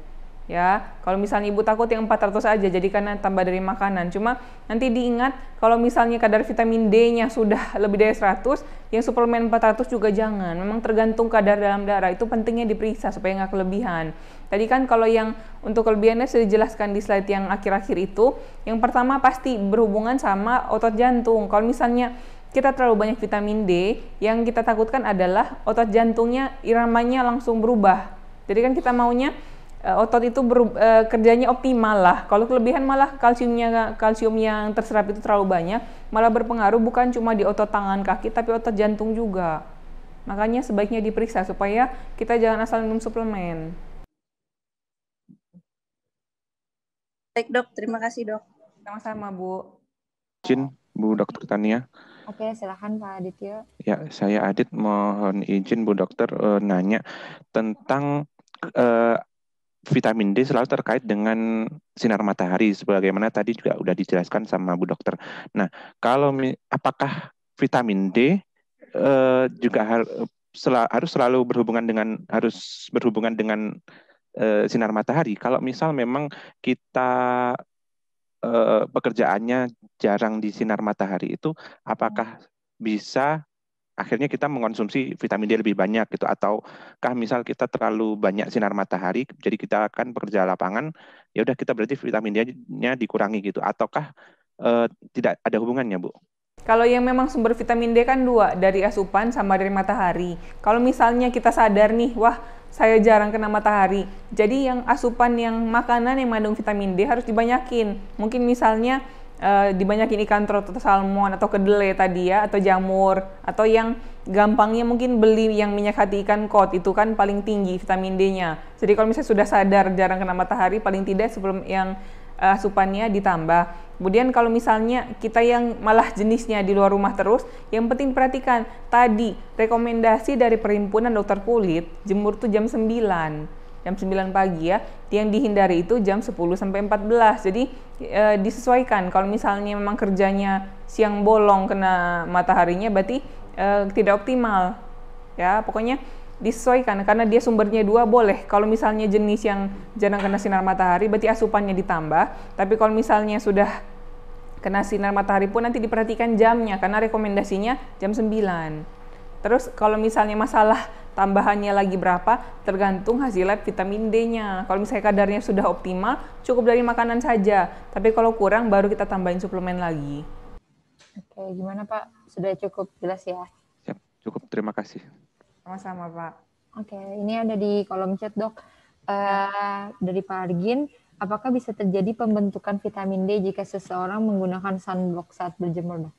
Ya, kalau misalnya ibu takut yang 400 aja, jadi karena tambah dari makanan. Cuma nanti diingat, kalau misalnya kadar vitamin D-nya sudah lebih dari 100, yang suplemen 400 juga jangan. Memang tergantung kadar dalam darah, itu pentingnya diperiksa supaya nggak kelebihan. Tadi kan kalau yang untuk kelebihannya sudah dijelaskan di slide yang akhir-akhir itu. Yang pertama pasti berhubungan sama otot jantung. Kalau misalnya kita terlalu banyak vitamin D, yang kita takutkan adalah otot jantungnya iramanya langsung berubah. Jadi kan kita maunya otot itu kerjanya optimal lah. Kalau kelebihan malah kalsium yang terserap itu terlalu banyak, malah berpengaruh bukan cuma di otot tangan kaki, tapi otot jantung juga. Makanya sebaiknya diperiksa supaya kita jangan asal minum suplemen. Baik dok, terima kasih dok. Sama-sama Bu. Izin Bu Dokter Tania. Oke, silakan Pak Aditya. Ya, saya Adit, mohon izin Bu Dokter nanya tentang vitamin D selalu terkait dengan sinar matahari, sebagaimana tadi juga udah dijelaskan sama Bu Dokter. Nah, apakah vitamin D juga harus selalu berhubungan dengan sinar matahari? Kalau misal memang kita pekerjaannya jarang di sinar matahari itu, apakah bisa akhirnya kita mengkonsumsi vitamin D lebih banyak gitu, ataukah misal kita terlalu banyak sinar matahari jadi kita akan bekerja lapangan, ya udah kita berarti vitamin D-nya dikurangi gitu, ataukah tidak ada hubungannya Bu? Kalau yang memang sumber vitamin D kan dua, dari asupan sama dari matahari. Kalau misalnya kita sadar nih, wah saya jarang kena matahari, jadi yang asupan, yang makanan yang mengandung vitamin D harus dibanyakin. Mungkin misalnya dibanyakin ikan trot atau salmon atau kedelai tadi ya, atau jamur, atau yang gampangnya mungkin beli yang minyak hati ikan kod, itu kan paling tinggi vitamin D-nya. Jadi kalau misalnya sudah sadar jarang kena matahari, paling tidak sebelum yang asupannya ditambah. Kemudian kalau misalnya kita yang malah jenisnya di luar rumah terus, yang penting perhatikan tadi rekomendasi dari Perhimpunan Dokter Kulit, jemur tuh jam 9 pagi ya, yang dihindari itu jam 10 sampai 14. Jadi disesuaikan. Kalau misalnya memang kerjanya siang bolong kena mataharinya, berarti tidak optimal. Ya, pokoknya disesuaikan, karena dia sumbernya dua, boleh. Kalau misalnya jenis yang jarang kena sinar matahari, berarti asupannya ditambah. Tapi kalau misalnya sudah kena sinar matahari pun nanti diperhatikan jamnya, karena rekomendasinya jam 9. Terus kalau misalnya masalah tambahannya lagi berapa, tergantung hasil lab vitamin D-nya. Kalau misalnya kadarnya sudah optimal, cukup dari makanan saja. Tapi kalau kurang, baru kita tambahin suplemen lagi. Oke, gimana Pak? Sudah cukup jelas ya? Siap, cukup, terima kasih. Sama-sama Pak. Oke, ini ada di kolom chat dok. Dari Pak Argin, apakah bisa terjadi pembentukan vitamin D jika seseorang menggunakan sunblock saat berjemur dok?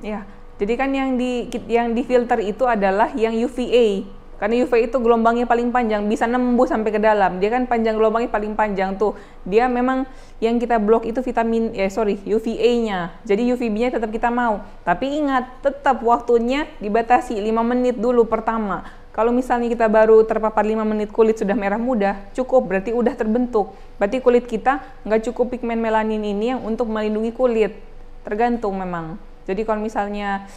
Ya, jadi kan yang di filter itu adalah yang UVA. Karena UVA itu gelombangnya paling panjang, bisa nembus sampai ke dalam. Dia kan panjang gelombangnya paling panjang tuh. Dia memang yang kita blok itu UVA-nya. Jadi UVB-nya tetap kita mau. Tapi ingat, tetap waktunya dibatasi 5 menit dulu pertama. Kalau misalnya kita baru terpapar 5 menit kulit sudah merah muda, cukup, berarti udah terbentuk. Berarti kulit kita nggak cukup pigmen melanin ini yang untuk melindungi kulit. Tergantung memang. Jadi kalau misalnya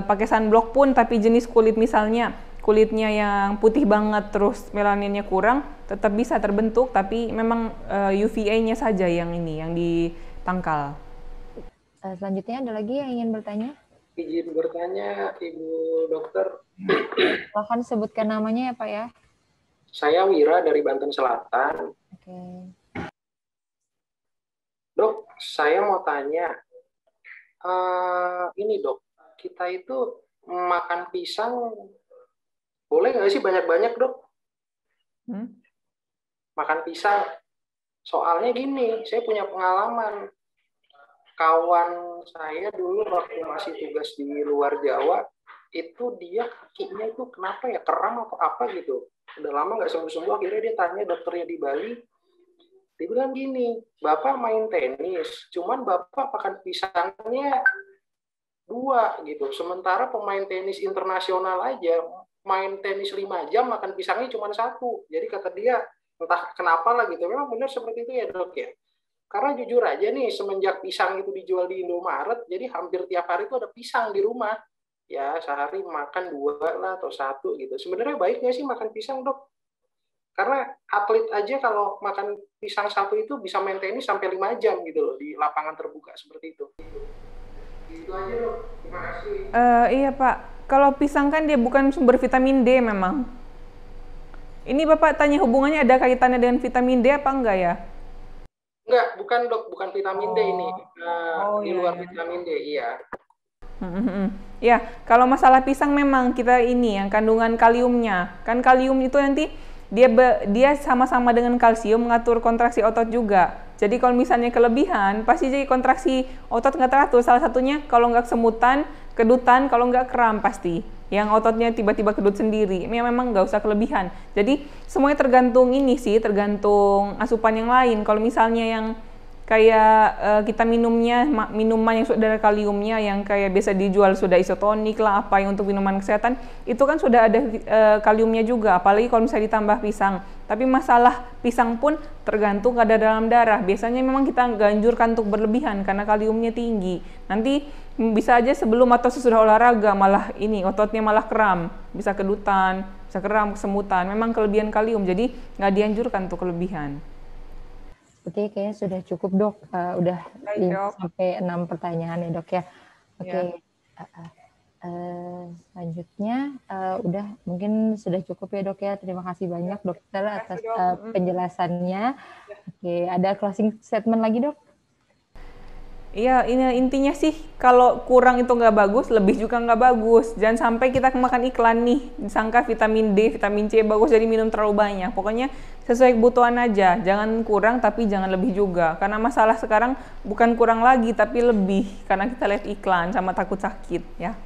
pakai sunblock pun tapi jenis kulit misalnya kulitnya yang putih banget terus melaninnya kurang, tetap bisa terbentuk, tapi memang UVA-nya saja yang ditangkal. Selanjutnya ada lagi yang ingin bertanya? Izin bertanya, Ibu Dokter. Silahkan sebutkan namanya ya Pak ya. Saya Wira dari Banten Selatan. Oke. Dok, saya mau tanya, ini dok, kita itu makan pisang, boleh nggak sih banyak-banyak dok? Makan pisang. Soalnya gini, saya punya pengalaman. Kawan saya dulu waktu masih tugas di luar Jawa, itu dia kakinya itu kenapa ya, kram atau apa gitu. Udah lama nggak sembuh-sembuh, akhirnya dia tanya dokternya di Bali. Dia bilang gini, Bapak main tenis, cuman Bapak makan pisangnya 2 gitu. Sementara pemain tenis internasional aja, main tenis 5 jam, makan pisangnya cuma 1. Jadi kata dia, entah kenapa lah gitu. Memang benar seperti itu ya dok ya. Karena jujur aja nih, semenjak pisang itu dijual di Indomaret, jadi hampir tiap hari itu ada pisang di rumah. Ya, sehari makan 2 lah atau 1 gitu. Sebenarnya baik nggak sih makan pisang, dok? Karena atlet aja kalau makan pisang 1 itu bisa main tenis sampai 5 jam gitu loh, di lapangan terbuka seperti itu. Itu aja, dok. Terima kasih. Iya, Pak. Kalau pisang kan dia bukan sumber vitamin D memang. Ini Bapak tanya hubungannya ada kaitannya dengan vitamin D apa enggak ya? Enggak, bukan dok, bukan vitamin D ini. Di luar vitamin D, iya. Ya, kalau masalah pisang memang kita ini yang kandungan kaliumnya. Kan kalium itu nanti dia sama-sama dengan kalsium mengatur kontraksi otot juga. Jadi kalau misalnya kelebihan, pasti jadi kontraksi otot nggak teratur. Salah satunya kalau nggak kesemutan, kedutan, kalau nggak kram pasti. Yang ototnya tiba-tiba kedut sendiri, memang nggak usah kelebihan. Jadi semuanya tergantung ini sih, tergantung asupan yang lain. Kalau misalnya yang kayak kita minuman yang sudah ada kaliumnya, yang kayak biasa dijual sudah isotonik lah, apa yang untuk minuman kesehatan, itu kan sudah ada kaliumnya juga, apalagi kalau misalnya ditambah pisang. Tapi masalah pisang pun tergantung kadar dalam darah. Biasanya memang kita nggak anjurkan untuk berlebihan karena kaliumnya tinggi. Nanti bisa aja sebelum atau sesudah olahraga malah ini ototnya malah kram, bisa kedutan, bisa kram, kesemutan. Memang kelebihan kalium, jadi nggak dianjurkan untuk kelebihan. Oke, kayaknya sudah cukup dok. Udah 5-6 pertanyaan ya dok ya. Oke. Selanjutnya udah mungkin sudah cukup ya dok ya. Terima kasih banyak dokter atas penjelasannya. Oke, ada closing statement lagi dok? Iya, ini intinya sih kalau kurang itu nggak bagus, lebih juga nggak bagus. Jangan sampai kita makan iklan nih, disangka vitamin D, vitamin C bagus jadi minum terlalu banyak. Pokoknya sesuai kebutuhan aja, jangan kurang tapi jangan lebih juga. Karena masalah sekarang bukan kurang lagi tapi lebih, karena kita lihat iklan sama takut sakit ya.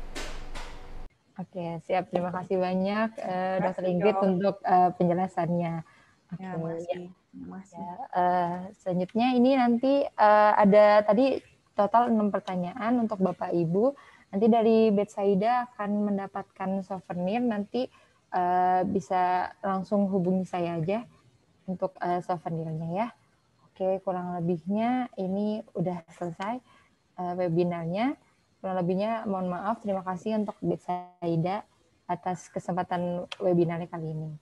Oke, siap. Terima kasih banyak Dr. Ingrid untuk penjelasannya. Oke, selanjutnya ini nanti ada tadi total 6 pertanyaan untuk Bapak Ibu. Nanti dari Betsaida akan mendapatkan souvenir. Nanti bisa langsung hubungi saya aja untuk souvenirnya ya. Oke, kurang lebihnya ini udah selesai webinarnya. Kurang lebihnya mohon maaf. Terima kasih untuk Betsaida atas kesempatan webinarnya kali ini.